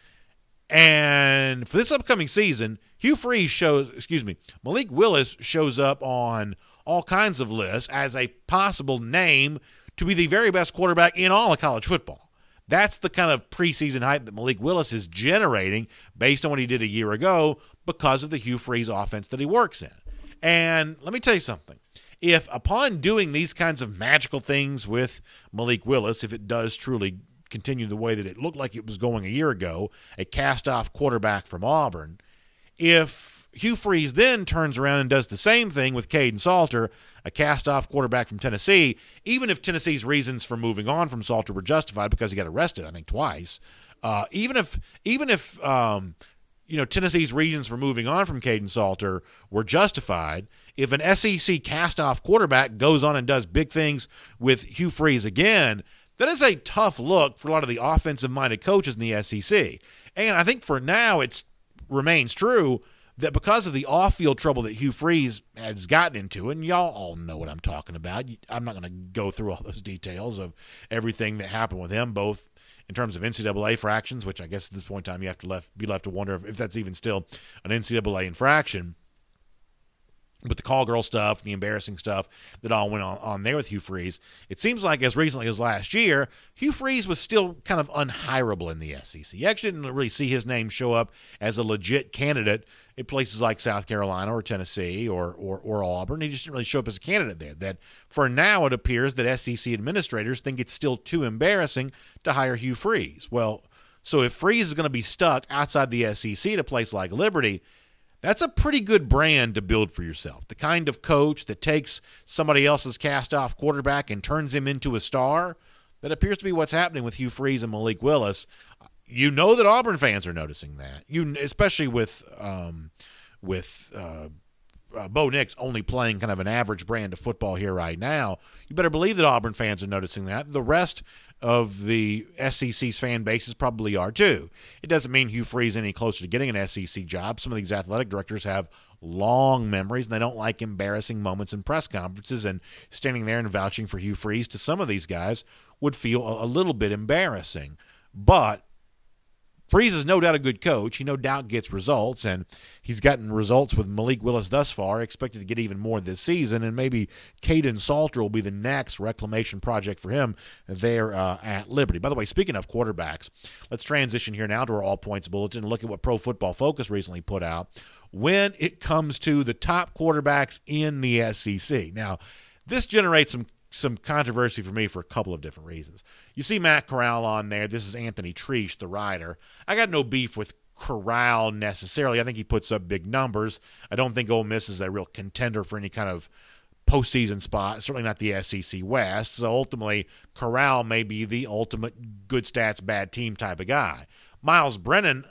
And for this upcoming season, Malik Willis shows up on all kinds of lists as a possible name to be the very best quarterback in all of college football. That's the kind of preseason hype that Malik Willis is generating based on what he did a year ago because of the Hugh Freeze offense that he works in. And let me tell you something. If upon doing these kinds of magical things with Malik Willis, if it does truly continue the way that it looked like it was going a year ago, a cast-off quarterback from Auburn, if Hugh Freeze then turns around and does the same thing with Caden Salter, a cast-off quarterback from Tennessee, even if Tennessee's reasons for moving on from Salter were justified because he got arrested, I think, twice, even if Tennessee's reasons for moving on from Caden Salter were justified, if an SEC cast-off quarterback goes on and does big things with Hugh Freeze again, that is a tough look for a lot of the offensive-minded coaches in the SEC. And I think for now it remains true that because of the off-field trouble that Hugh Freeze has gotten into, and y'all all know what I'm talking about. I'm not going to go through all those details of everything that happened with him, both in terms of NCAA infractions, which I guess at this point in time you have to be left to wonder if that's even still an NCAA infraction. But the call girl stuff, the embarrassing stuff that all went on there with Hugh Freeze, it seems like as recently as last year, Hugh Freeze was still kind of unhireable in the SEC. You actually didn't really see his name show up as a legit candidate in places like South Carolina or Tennessee or Auburn. He just didn't really show up as a candidate there. That for now it appears that SEC administrators think it's still too embarrassing to hire Hugh Freeze. Well, so if Freeze is going to be stuck outside the SEC at a place like Liberty, that's a pretty good brand to build for yourself. The kind of coach that takes somebody else's cast-off quarterback and turns him into a star, that appears to be what's happening with Hugh Freeze and Malik Willis. You know that Auburn fans are noticing that, especially with Bo Nix only playing kind of an average brand of football here right now. You better believe that Auburn fans are noticing that. The rest of the SEC's fan bases probably are too. It doesn't mean Hugh Freeze any closer to getting an SEC job. Some of these athletic directors have long memories, and they don't like embarrassing moments in press conferences, and standing there and vouching for Hugh Freeze to some of these guys would feel a little bit embarrassing. But Freeze is no doubt a good coach. He no doubt gets results, and he's gotten results with Malik Willis thus far, expected to get even more this season, and maybe Caden Salter will be the next reclamation project for him there at Liberty. By the way, speaking of quarterbacks, let's transition here now to our all-points bulletin and look at what Pro Football Focus recently put out when it comes to the top quarterbacks in the SEC. Now, this generates some controversy for me for a couple of different reasons. You see Matt Corral on there. This is Anthony Treesh, the writer. I got no beef with Corral necessarily. I think he puts up big numbers. I don't think Ole Miss is a real contender for any kind of postseason spot, certainly not the SEC West. So ultimately, Corral may be the ultimate good stats, bad team type of guy. Miles Brennan,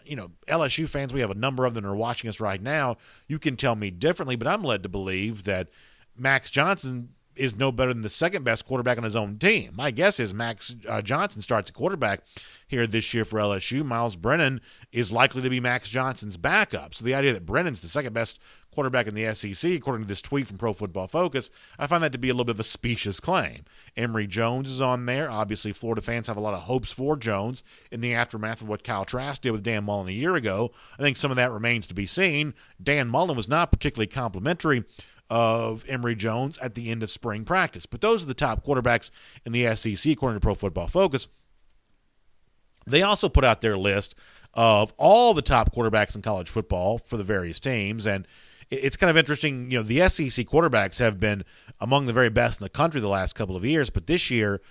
LSU fans, we have a number of them that are watching us right now. You can tell me differently, but I'm led to believe that Max Johnson is no better than the second best quarterback on his own team. My guess is Max Johnson starts at quarterback here this year for LSU. Miles Brennan is likely to be Max Johnson's backup. So the idea that Brennan's the second best quarterback in the SEC, according to this tweet from Pro Football Focus, I find that to be a little bit of a specious claim. Emory Jones is on there. Obviously, Florida fans have a lot of hopes for Jones in the aftermath of what Kyle Trask did with Dan Mullen a year ago. I think some of that remains to be seen. Dan Mullen was not particularly complimentary of Emory Jones at the end of spring practice. But those are the top quarterbacks in the SEC, according to Pro Football Focus. They also put out their list of all the top quarterbacks in college football for the various teams, and it's kind of interesting. The SEC quarterbacks have been among the very best in the country the last couple of years, but this year,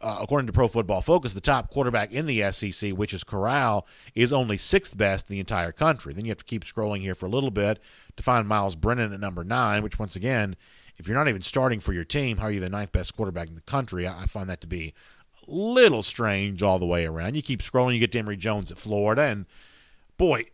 according to Pro Football Focus, the top quarterback in the SEC, which is Corral, is only sixth best in the entire country. Then you have to keep scrolling here for a little bit to find Miles Brennan at number 9, which once again, if you're not even starting for your team, how are you the ninth best quarterback in the country? I find that to be a little strange all the way around. You keep scrolling, you get to Emory Jones at Florida, and boy,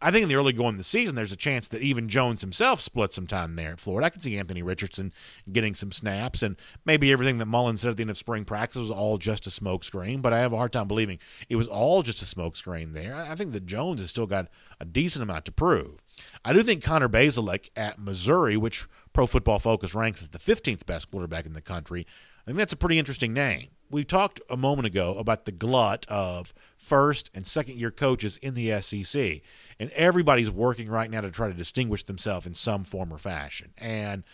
I think in the early going of the season, there's a chance that even Jones himself splits some time there at Florida. I can see Anthony Richardson getting some snaps, and maybe everything that Mullen said at the end of spring practice was all just a smokescreen, but I have a hard time believing it was all just a smokescreen there. I think that Jones has still got a decent amount to prove. I do think Connor Bazelak at Missouri, which Pro Football Focus ranks as the 15th best quarterback in the country, I think that's a pretty interesting name. We talked a moment ago about the glut of first and second year coaches in the SEC, and everybody's working right now to try to distinguish themselves in some form or fashion. And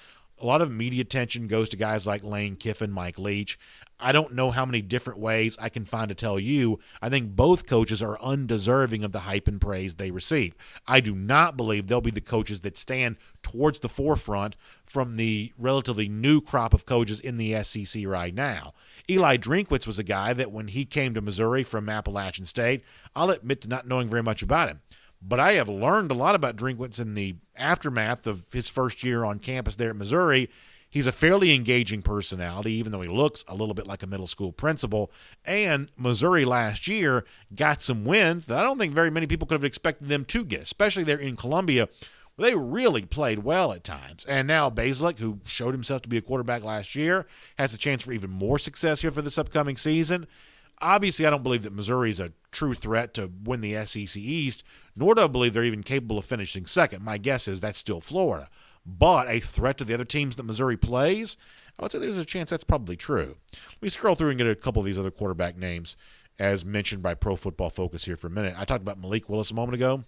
a lot of media attention goes to guys like Lane Kiffin, Mike Leach. I don't know how many different ways I can find to tell you. I think both coaches are undeserving of the hype and praise they receive. I do not believe they'll be the coaches that stand towards the forefront from the relatively new crop of coaches in the SEC right now. Eli Drinkwitz was a guy that when he came to Missouri from Appalachian State, I'll admit to not knowing very much about him. But I have learned a lot about Drinkwitz in the aftermath of his first year on campus there at Missouri. He's a fairly engaging personality, even though he looks a little bit like a middle school principal. And Missouri last year got some wins that I don't think very many people could have expected them to get, especially there in Columbia, where they really played well at times. And now Bazelak, who showed himself to be a quarterback last year, has a chance for even more success here for this upcoming season. Obviously, I don't believe that Missouri is a true threat to win the SEC East, nor do I believe they're even capable of finishing second. My guess is that's still Florida. But a threat to the other teams that Missouri plays, I would say there's a chance that's probably true. Let me scroll through and get a couple of these other quarterback names as mentioned by Pro Football Focus here for a minute. I talked about Malik Willis a moment ago.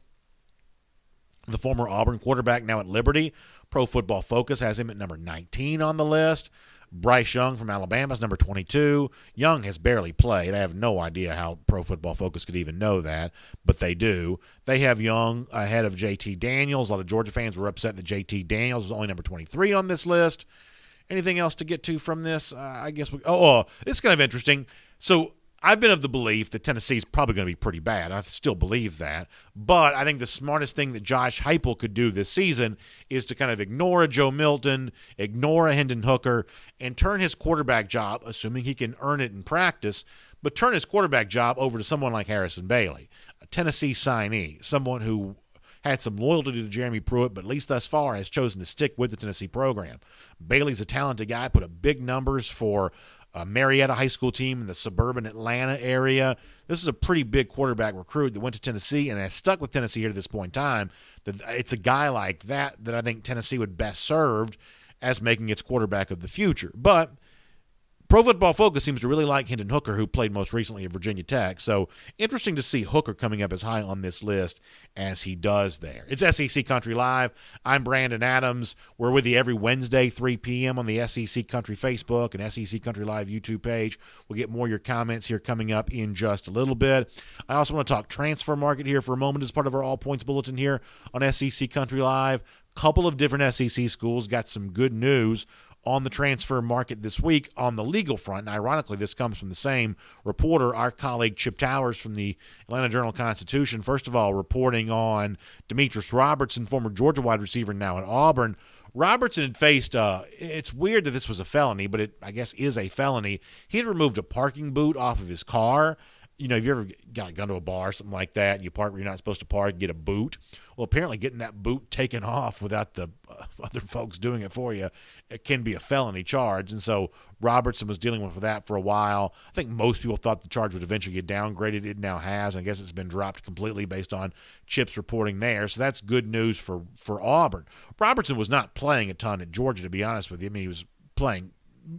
The former Auburn quarterback now at Liberty. Pro Football Focus has him at number 19 on the list. Bryce Young from Alabama is number 22. Young has barely played. I have no idea how Pro Football Focus could even know that, but they do. They have Young ahead of JT Daniels. A lot of Georgia fans were upset that JT Daniels was only number 23 on this list. Anything else to get to from this? I guess it's kind of interesting. So I've been of the belief that Tennessee is probably going to be pretty bad. I still believe that. But I think the smartest thing that Josh Heupel could do this season is to kind of ignore a Joe Milton, ignore a Hendon Hooker, and turn his quarterback job, assuming he can earn it in practice, but turn his quarterback job over to someone like Harrison Bailey, a Tennessee signee, someone who had some loyalty to Jeremy Pruitt, but at least thus far has chosen to stick with the Tennessee program. Bailey's a talented guy, put up big numbers for Marietta High School team in the suburban Atlanta area. This is a pretty big quarterback recruit that went to Tennessee and has stuck with Tennessee here to this point in time. It's a guy like that I think Tennessee would best served as making its quarterback of the future. But Pro Football Focus seems to really like Hendon Hooker, who played most recently at Virginia Tech. So interesting to see Hooker coming up as high on this list as he does there. It's SEC Country Live. I'm Brandon Adams. We're with you every Wednesday, 3 p.m. on the SEC Country Facebook and SEC Country Live YouTube page. We'll get more of your comments here coming up in just a little bit. I also want to talk transfer market here for a moment as part of our All Points Bulletin here on SEC Country Live. Couple of different SEC schools got some good news on the transfer market this week on the legal front. And ironically, this comes from the same reporter, our colleague Chip Towers from the Atlanta Journal-Constitution. First of all, reporting on Demetrius Robertson, former Georgia wide receiver, now at Auburn. Robertson had faced, it's weird that this was a felony, but it, I guess, is a felony. He had removed a parking boot off of his car. You know, have you ever gone to a bar or something like that, and you park where you're not supposed to park, get a boot? Well, apparently getting that boot taken off without the other folks doing it for you, it can be a felony charge. And so Robertson was dealing with that for a while. I think most people thought the charge would eventually get downgraded. It now has. I guess it's been dropped completely based on Chip's reporting there. So that's good news for Auburn. Robertson was not playing a ton at Georgia, to be honest with you. I mean, he was playing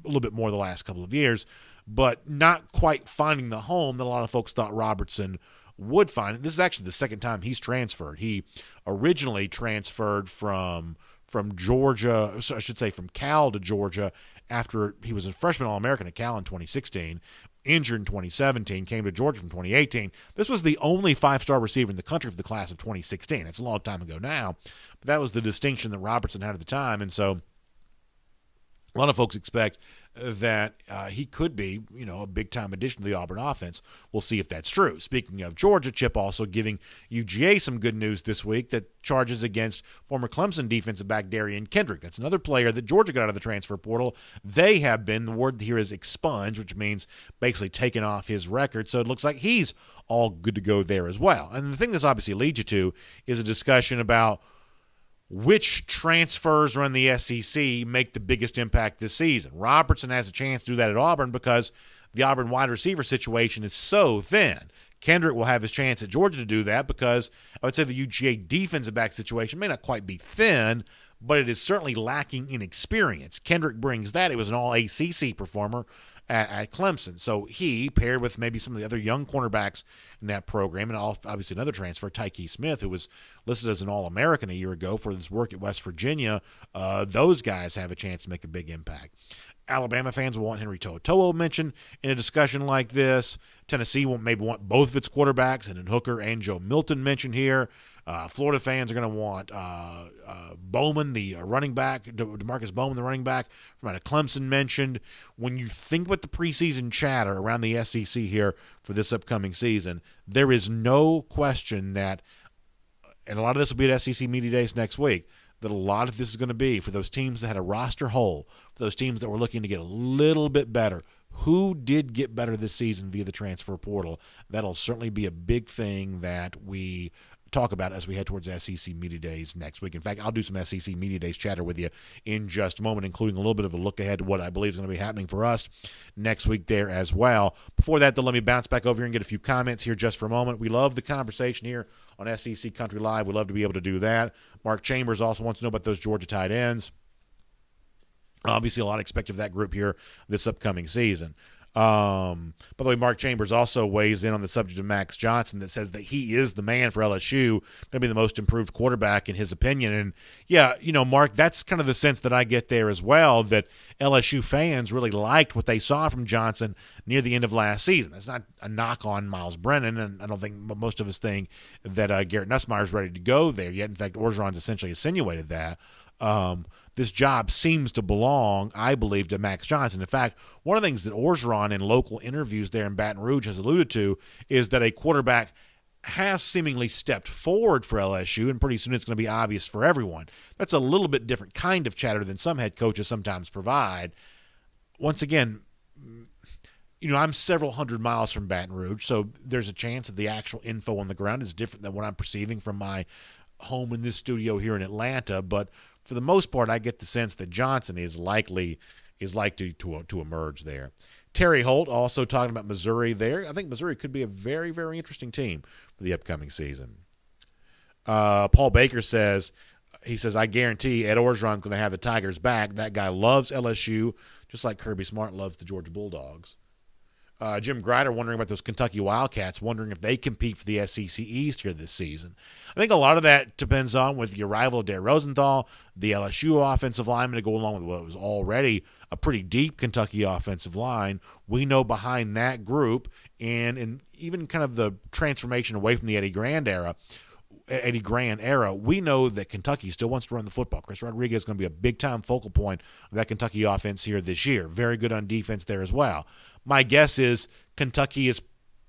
a little bit more the last couple of years, but not quite finding the home that a lot of folks thought Robertson would find. This is actually the second time he's transferred. He originally transferred from Georgia, I should say from Cal to Georgia after he was a freshman All-American at Cal in 2016, injured in 2017, came to Georgia from 2018. This was the only five-star receiver in the country for the class of 2016. It's a long time ago now, but that was the distinction that Robertson had at the time, and so a lot of folks expect that he could be, you know, a big-time addition to the Auburn offense. We'll see if that's true. Speaking of Georgia, Chip also giving UGA some good news this week that charges against former Clemson defensive back Darian Kendrick. That's another player that Georgia got out of the transfer portal. They have been, the word here is expunged, which means basically taken off his record. So it looks like he's all good to go there as well. And the thing this obviously leads you to is a discussion about which transfers around the SEC make the biggest impact this season. Robertson has a chance to do that at Auburn because the Auburn wide receiver situation is so thin. Kendrick will have his chance at Georgia to do that because I would say the UGA defensive back situation may not quite be thin, but it is certainly lacking in experience. Kendrick brings that. He was an all-ACC performer at Clemson. So he, paired with maybe some of the other young cornerbacks in that program, and obviously another transfer, Tyke Smith, who was listed as an All-American a year ago for his work at West Virginia, those guys have a chance to make a big impact. Alabama fans will want Henry To'oTo'o mentioned in a discussion like this. Tennessee will maybe want both of its quarterbacks, and then Hooker and Joe Milton mentioned here. Florida fans are going to want Bowman, the running back, DeMarcus Bowman, the running back from out of Clemson mentioned. When you think about the preseason chatter around the SEC here for this upcoming season, there is no question that, and a lot of this will be at SEC Media Days next week, that a lot of this is going to be for those teams that had a roster hole, for those teams that were looking to get a little bit better. Who did get better this season via the transfer portal? That'll certainly be a big thing that we talk about as we head towards SEC Media Days next week. In fact, I'll do some SEC Media Days chatter with you in just a moment, including a little bit of a look ahead to what I believe is going to be happening for us next week there as well. Before that, though, let me bounce back over here and get a few comments here just for a moment. We love the conversation here on SEC Country Live. We love to be able to do that. Mark Chambers also wants to know about those Georgia tight ends. Obviously, a lot expected of that group here this upcoming season. By the way, Mark Chambers also weighs in on the subject of Max Johnson that says that he is the man for LSU, going to be the most improved quarterback in his opinion. And yeah, you know, Mark, that's kind of the sense that I get there as well, that LSU fans really liked what they saw from Johnson near the end of last season. That's not a knock on Miles Brennan, and I don't think most of us think that Garrett Nussmeier is ready to go there yet. In fact, Orgeron's essentially insinuated that. This job seems to belong, I believe, to Max Johnson. In fact, one of the things that Orgeron in local interviews there in Baton Rouge has alluded to is that a quarterback has seemingly stepped forward for LSU, and pretty soon it's going to be obvious for everyone. That's a little bit different kind of chatter than some head coaches sometimes provide. Once again, you know, I'm several hundred miles from Baton Rouge, so there's a chance that the actual info on the ground is different than what I'm perceiving from my home in this studio here in Atlanta, but for the most part, I get the sense that Johnson is likely to emerge there. Terry Holt also talking about Missouri there. I think Missouri could be a very, very interesting team for the upcoming season. Paul Baker says, I guarantee Ed Orgeron's going to have the Tigers back. That guy loves LSU. just like Kirby Smart loves the Georgia Bulldogs. Jim Grider wondering about those Kentucky Wildcats, wondering if they compete for the SEC East here this season. I think a lot of that depends on with the arrival of Dare Rosenthal, the LSU offensive lineman to go along with what was already a pretty deep Kentucky offensive line. We know behind that group and even kind of the transformation away from the Eddie Grand era, we know that Kentucky still wants to run the football. Chris Rodriguez is going to be a big-time focal point of that Kentucky offense here this year. Very good on defense there as well. My guess is Kentucky is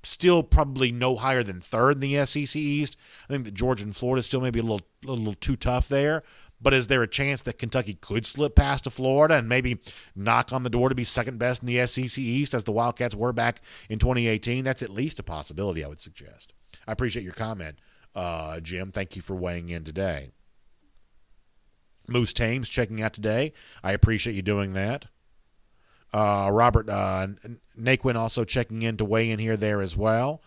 still probably no higher than third in the SEC East. I think that Georgia and Florida still may be a little too tough there. But is there a chance that Kentucky could slip past to Florida and maybe knock on the door to be second best in the SEC East as the Wildcats were back in 2018? That's at least a possibility, I would suggest. I appreciate your comment, Jim. Thank you for weighing in today. Moose Thames checking out today. I appreciate you doing that. Robert Naquin also checking in to weigh in here there as well.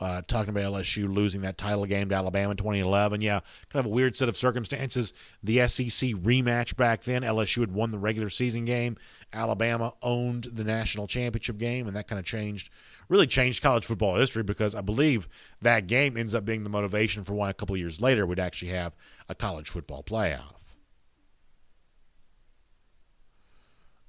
Talking about LSU losing that title game to Alabama in 2011. Yeah, kind of a weird set of circumstances. The SEC rematch back then, LSU had won the regular season game. Alabama owned the national championship game, and that kind of really changed college football history because I believe that game ends up being the motivation for why a couple of years later we'd actually have a college football playoff.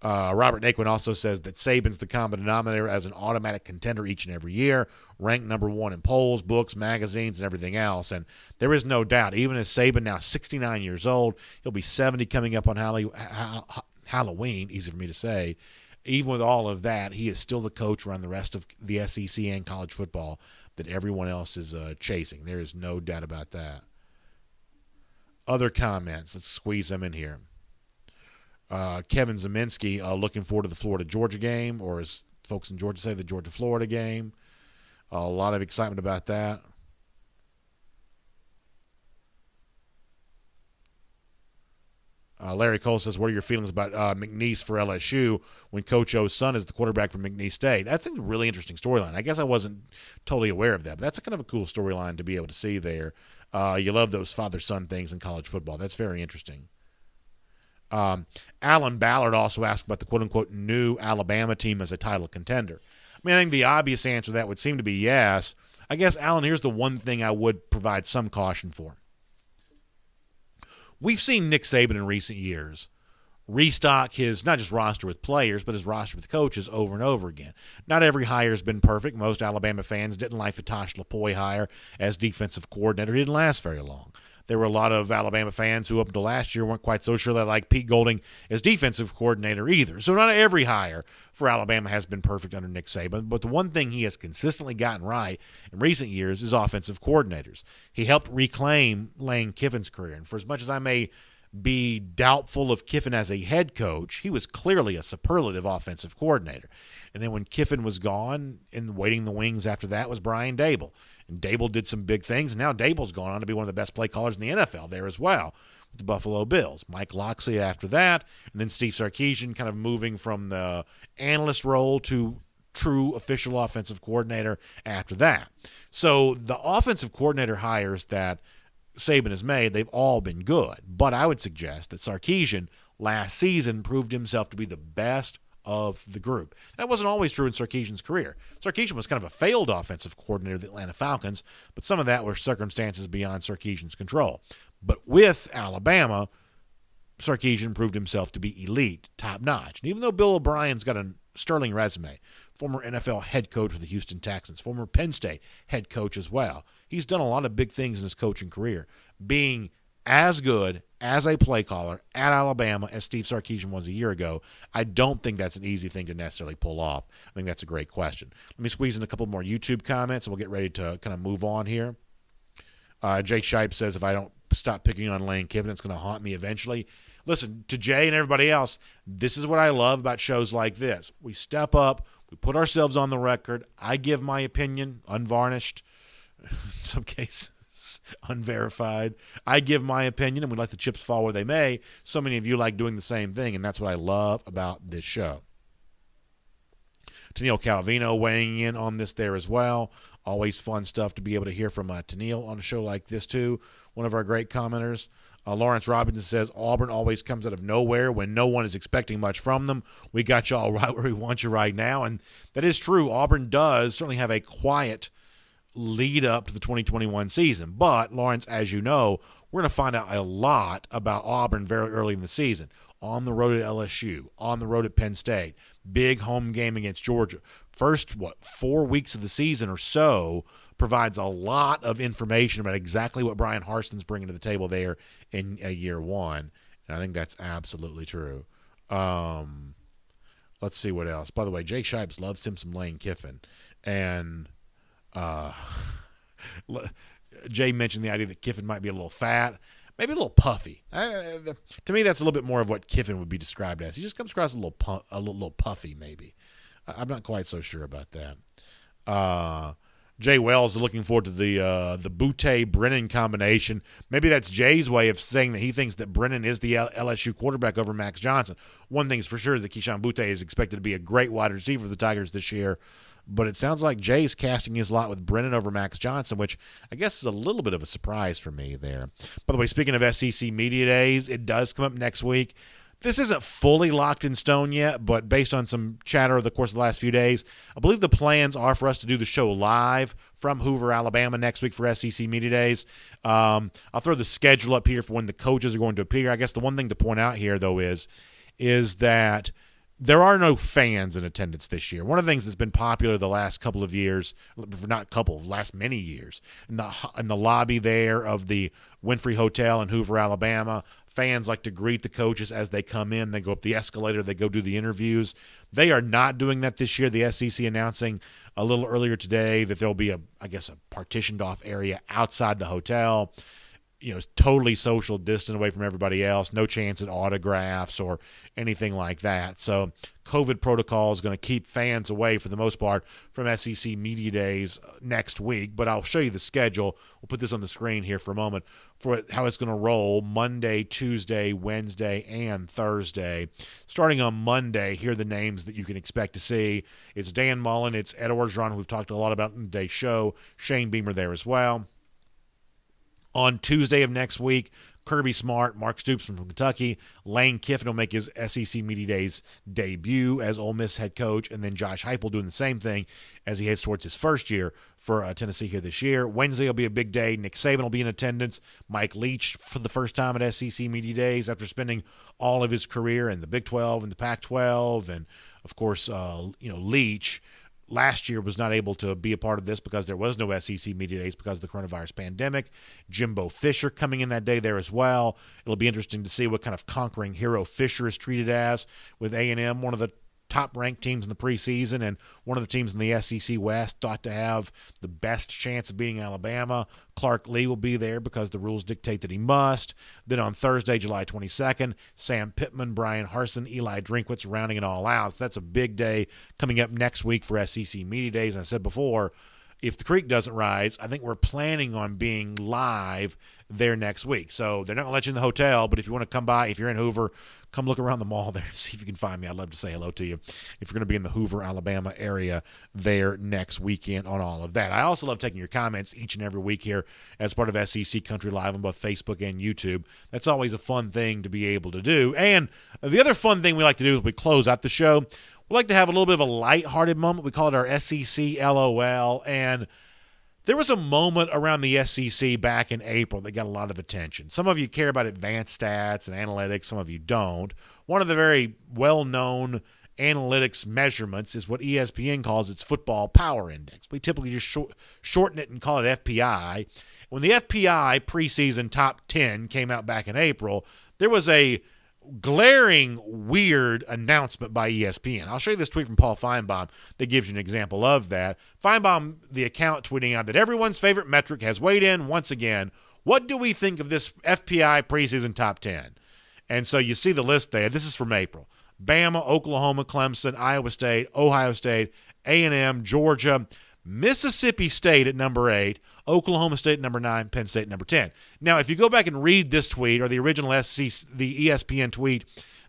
Robert Naquin also says that Saban's the common denominator as an automatic contender each and every year, ranked number one in polls, books, magazines, and everything else. And there is no doubt, even as Saban now 69 years old, he'll be 70 coming up on Halloween, easy for me to say. Even with all of that, he is still the coach around the rest of the SEC and college football that everyone else is chasing. There is no doubt about that. Other comments, let's squeeze them in here. Kevin Zeminski looking forward to the Florida-Georgia game, or as folks in Georgia say, the Georgia-Florida game. A lot of excitement about that. Larry Cole says, what are your feelings about McNeese for LSU when Coach O's son is the quarterback from McNeese State? That's a really interesting storyline. I guess I wasn't totally aware of that, but that's kind of a cool storyline to be able to see there. You love those father-son things in college football. That's very interesting. Alan Ballard also asked about the quote-unquote new Alabama team as a title contender. I mean, I think the obvious answer to that would seem to be yes. I guess, Alan, here's the one thing I would provide some caution for. We've seen Nick Saban in recent years restock his not just roster with players, but his roster with coaches over and over again. Not every hire has been perfect. Most Alabama fans didn't like the Tosh LaPoy hire as defensive coordinator. He didn't last very long. There were a lot of Alabama fans who up until last year weren't quite so sure they liked Pete Golding as defensive coordinator either. So not every hire for Alabama has been perfect under Nick Saban, but the one thing he has consistently gotten right in recent years is offensive coordinators. He helped reclaim Lane Kiffin's career, and for as much as I may be doubtful of Kiffin as a head coach, he was clearly a superlative offensive coordinator. And then when Kiffin was gone, and waiting in the wings after that was Brian Dable. And Dable did some big things, and now Dable's gone on to be one of the best play callers in the NFL there as well with the Buffalo Bills. Mike Locksley after that, and then Steve Sarkisian kind of moving from the analyst role to true official offensive coordinator after that. So the offensive coordinator hires that Saban has made, they've all been good. But I would suggest that Sarkisian last season proved himself to be the best of the group. That wasn't always true in Sarkisian's career. Sarkisian was kind of a failed offensive coordinator of the Atlanta Falcons, but some of that were circumstances beyond Sarkisian's control. But with Alabama, Sarkisian proved himself to be elite, top-notch. And even though Bill O'Brien's got a sterling resume, former NFL head coach for the Houston Texans, former Penn State head coach as well, he's done a lot of big things in his coaching career, being as good as a play caller at Alabama as Steve Sarkisian was a year ago. I don't think that's an easy thing to necessarily pull off. I think that's a great question. Let me squeeze in a couple more YouTube comments, and we'll get ready to kind of move on here. Jake Shipe says, if I don't stop picking on Lane Kiffin, it's going to haunt me eventually. Listen, to Jay and everybody else, this is what I love about shows like this. We step up, we put ourselves on the record. I give my opinion, unvarnished, in some cases unverified. I give my opinion, and we let the chips fall where they may. So many of you like doing the same thing, and that's what I love about this show. Tennille Calvino weighing in on this there as well. Always fun stuff to be able to hear from Tennille on a show like this too. One of our great commenters. Lawrence Robinson says Auburn always comes out of nowhere when no one is expecting much from them. We got you all right where we want you right now. And that is true. Auburn does certainly have a quiet lead up to the 2021 season. But, Lawrence, as you know, we're going to find out a lot about Auburn very early in the season. On the road at LSU, on the road at Penn State, big home game against Georgia. First, 4 weeks of the season or so provides a lot of information about exactly what Brian Harson's bringing to the table there in year one. And I think that's absolutely true. Let's see what else. By the way, Jay Shipes loves him some Lane Kiffin. And Jay mentioned the idea that Kiffin might be a little fat, maybe a little puffy. To me, that's a little bit more of what Kiffin would be described as. He just comes across a little puffy, maybe. I'm not quite so sure about that. Jay Wells is looking forward to the Butte-Brennan combination. Maybe that's Jay's way of saying that he thinks that Brennan is the LSU quarterback over Max Johnson. One thing's for sure, that Keyshawn Butte is expected to be a great wide receiver for the Tigers this year. But it sounds like Jay's casting his lot with Brennan over Max Johnson, which I guess is a little bit of a surprise for me there. By the way, speaking of SEC Media Days, it does come up next week. This isn't fully locked in stone yet, but based on some chatter over the course of the last few days, I believe the plans are for us to do the show live from Hoover, Alabama next week for SEC Media Days. I'll throw the schedule up here for when the coaches are going to appear. I guess the one thing to point out here, though, is that there are no fans in attendance this year. One of the things that's been popular the last couple of years, last many years, in the lobby there of the Winfrey Hotel in Hoover, Alabama, fans like to greet the coaches as they come in. They go up the escalator. They go do the interviews. They are not doing that this year. The SEC announcing a little earlier today that there'll be a partitioned off area outside the hotel. Totally social distant away from everybody else. No chance at autographs or anything like that. So COVID protocol is going to keep fans away for the most part from SEC Media Days next week. But I'll show you the schedule. We'll put this on the screen here for a moment for how it's going to roll Monday, Tuesday, Wednesday, and Thursday. Starting on Monday, here are the names that you can expect to see. It's Dan Mullen. It's Ed Orgeron, who we've talked a lot about in today's show. Shane Beamer there as well. On Tuesday of next week, Kirby Smart, Mark Stoops from Kentucky, Lane Kiffin will make his SEC Media Days debut as Ole Miss head coach, and then Josh Heupel doing the same thing as he heads towards his first year for Tennessee here this year. Wednesday will be a big day. Nick Saban will be in attendance. Mike Leach for the first time at SEC Media Days after spending all of his career in the Big 12 and the Pac-12, and of course, Leach last year was not able to be a part of this because there was no SEC Media Days because of the coronavirus pandemic. Jimbo Fisher coming in that day there as well. It'll be interesting to see what kind of conquering hero Fisher is treated as with A&M, one of the top-ranked teams in the preseason and one of the teams in the SEC West thought to have the best chance of beating Alabama. Clark Lee will be there because the rules dictate that he must. Then on Thursday, July 22nd, Sam Pittman, Brian Harsin, Eli Drinkwitz rounding it all out. So that's a big day coming up next week for SEC Media Days. I said before, if the creek doesn't rise, I think we're planning on being live there next week. So they're not going to let you in the hotel, but if you want to come by, if you're in Hoover, come look around the mall there and see if you can find me. I'd love to say hello to you if you're going to be in the Hoover, Alabama area there next weekend on all of that. I also love taking your comments each and every week here as part of SEC Country Live on both Facebook and YouTube. That's always a fun thing to be able to do. And the other fun thing we like to do as we close out the show, we like to have a little bit of a lighthearted moment. We call it our SEC LOL. And there was a moment around the SEC back in April that got a lot of attention. Some of you care about advanced stats and analytics. Some of you don't. One of the very well-known analytics measurements is what ESPN calls its Football Power Index. We typically just shorten it and call it FPI. When the FPI preseason top 10 came out back in April, there was a glaring, weird announcement by ESPN. I'll show you this tweet from Paul Feinbaum that gives you an example of that. Feinbaum, the account, tweeting out that everyone's favorite metric has weighed in once again. What do we think of this FPI preseason top 10? And so you see the list there. This is from April. Bama, Oklahoma, Clemson, Iowa State, Ohio State, A&M, Georgia, Mississippi State at number 8, Oklahoma State at number 9, Penn State at number 10. Now, if you go back and read this tweet or the original the ESPN tweet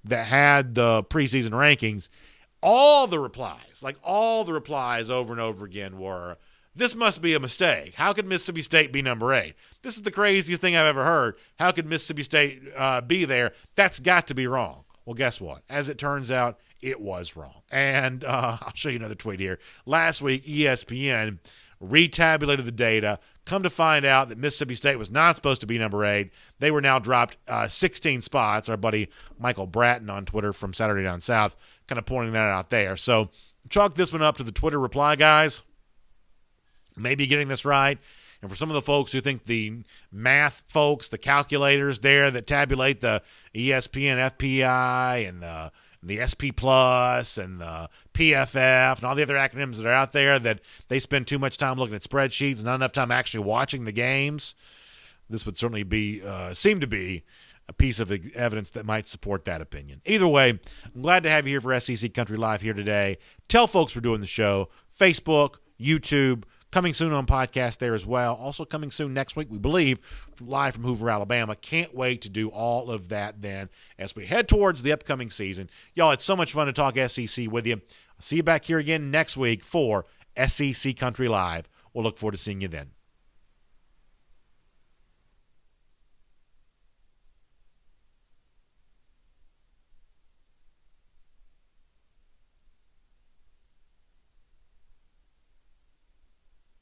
that had the preseason rankings, all the replies over and over again were, This must be a mistake. How could Mississippi State be number 8? This is the craziest thing I've ever heard. How could Mississippi State be there? That's got to be wrong. Well, guess what? As it turns out, it was wrong. And I'll show you another tweet here. Last week, ESPN retabulated the data. Come to find out that Mississippi State was not supposed to be number 8. They were now dropped 16 spots. Our buddy Michael Bratton on Twitter from Saturday Down South kind of pointing that out there. So chalk this one up to the Twitter reply guys. Maybe getting this right. And for some of the folks who think the math folks, the calculators there that tabulate the ESPN FPI and the SP Plus and the PFF and all the other acronyms that are out there, that they spend too much time looking at spreadsheets and not enough time actually watching the games, this would certainly be seem to be a piece of evidence that might support that opinion. Either way, I'm glad to have you here for SEC Country Live here today. Tell folks we're doing the show. Facebook, YouTube, coming soon on podcast there as well. Also coming soon next week, we believe, live from Hoover, Alabama. Can't wait to do all of that then as we head towards the upcoming season. Y'all, it's so much fun to talk SEC with you. I'll see you back here again next week for SEC Country Live. We'll look forward to seeing you then.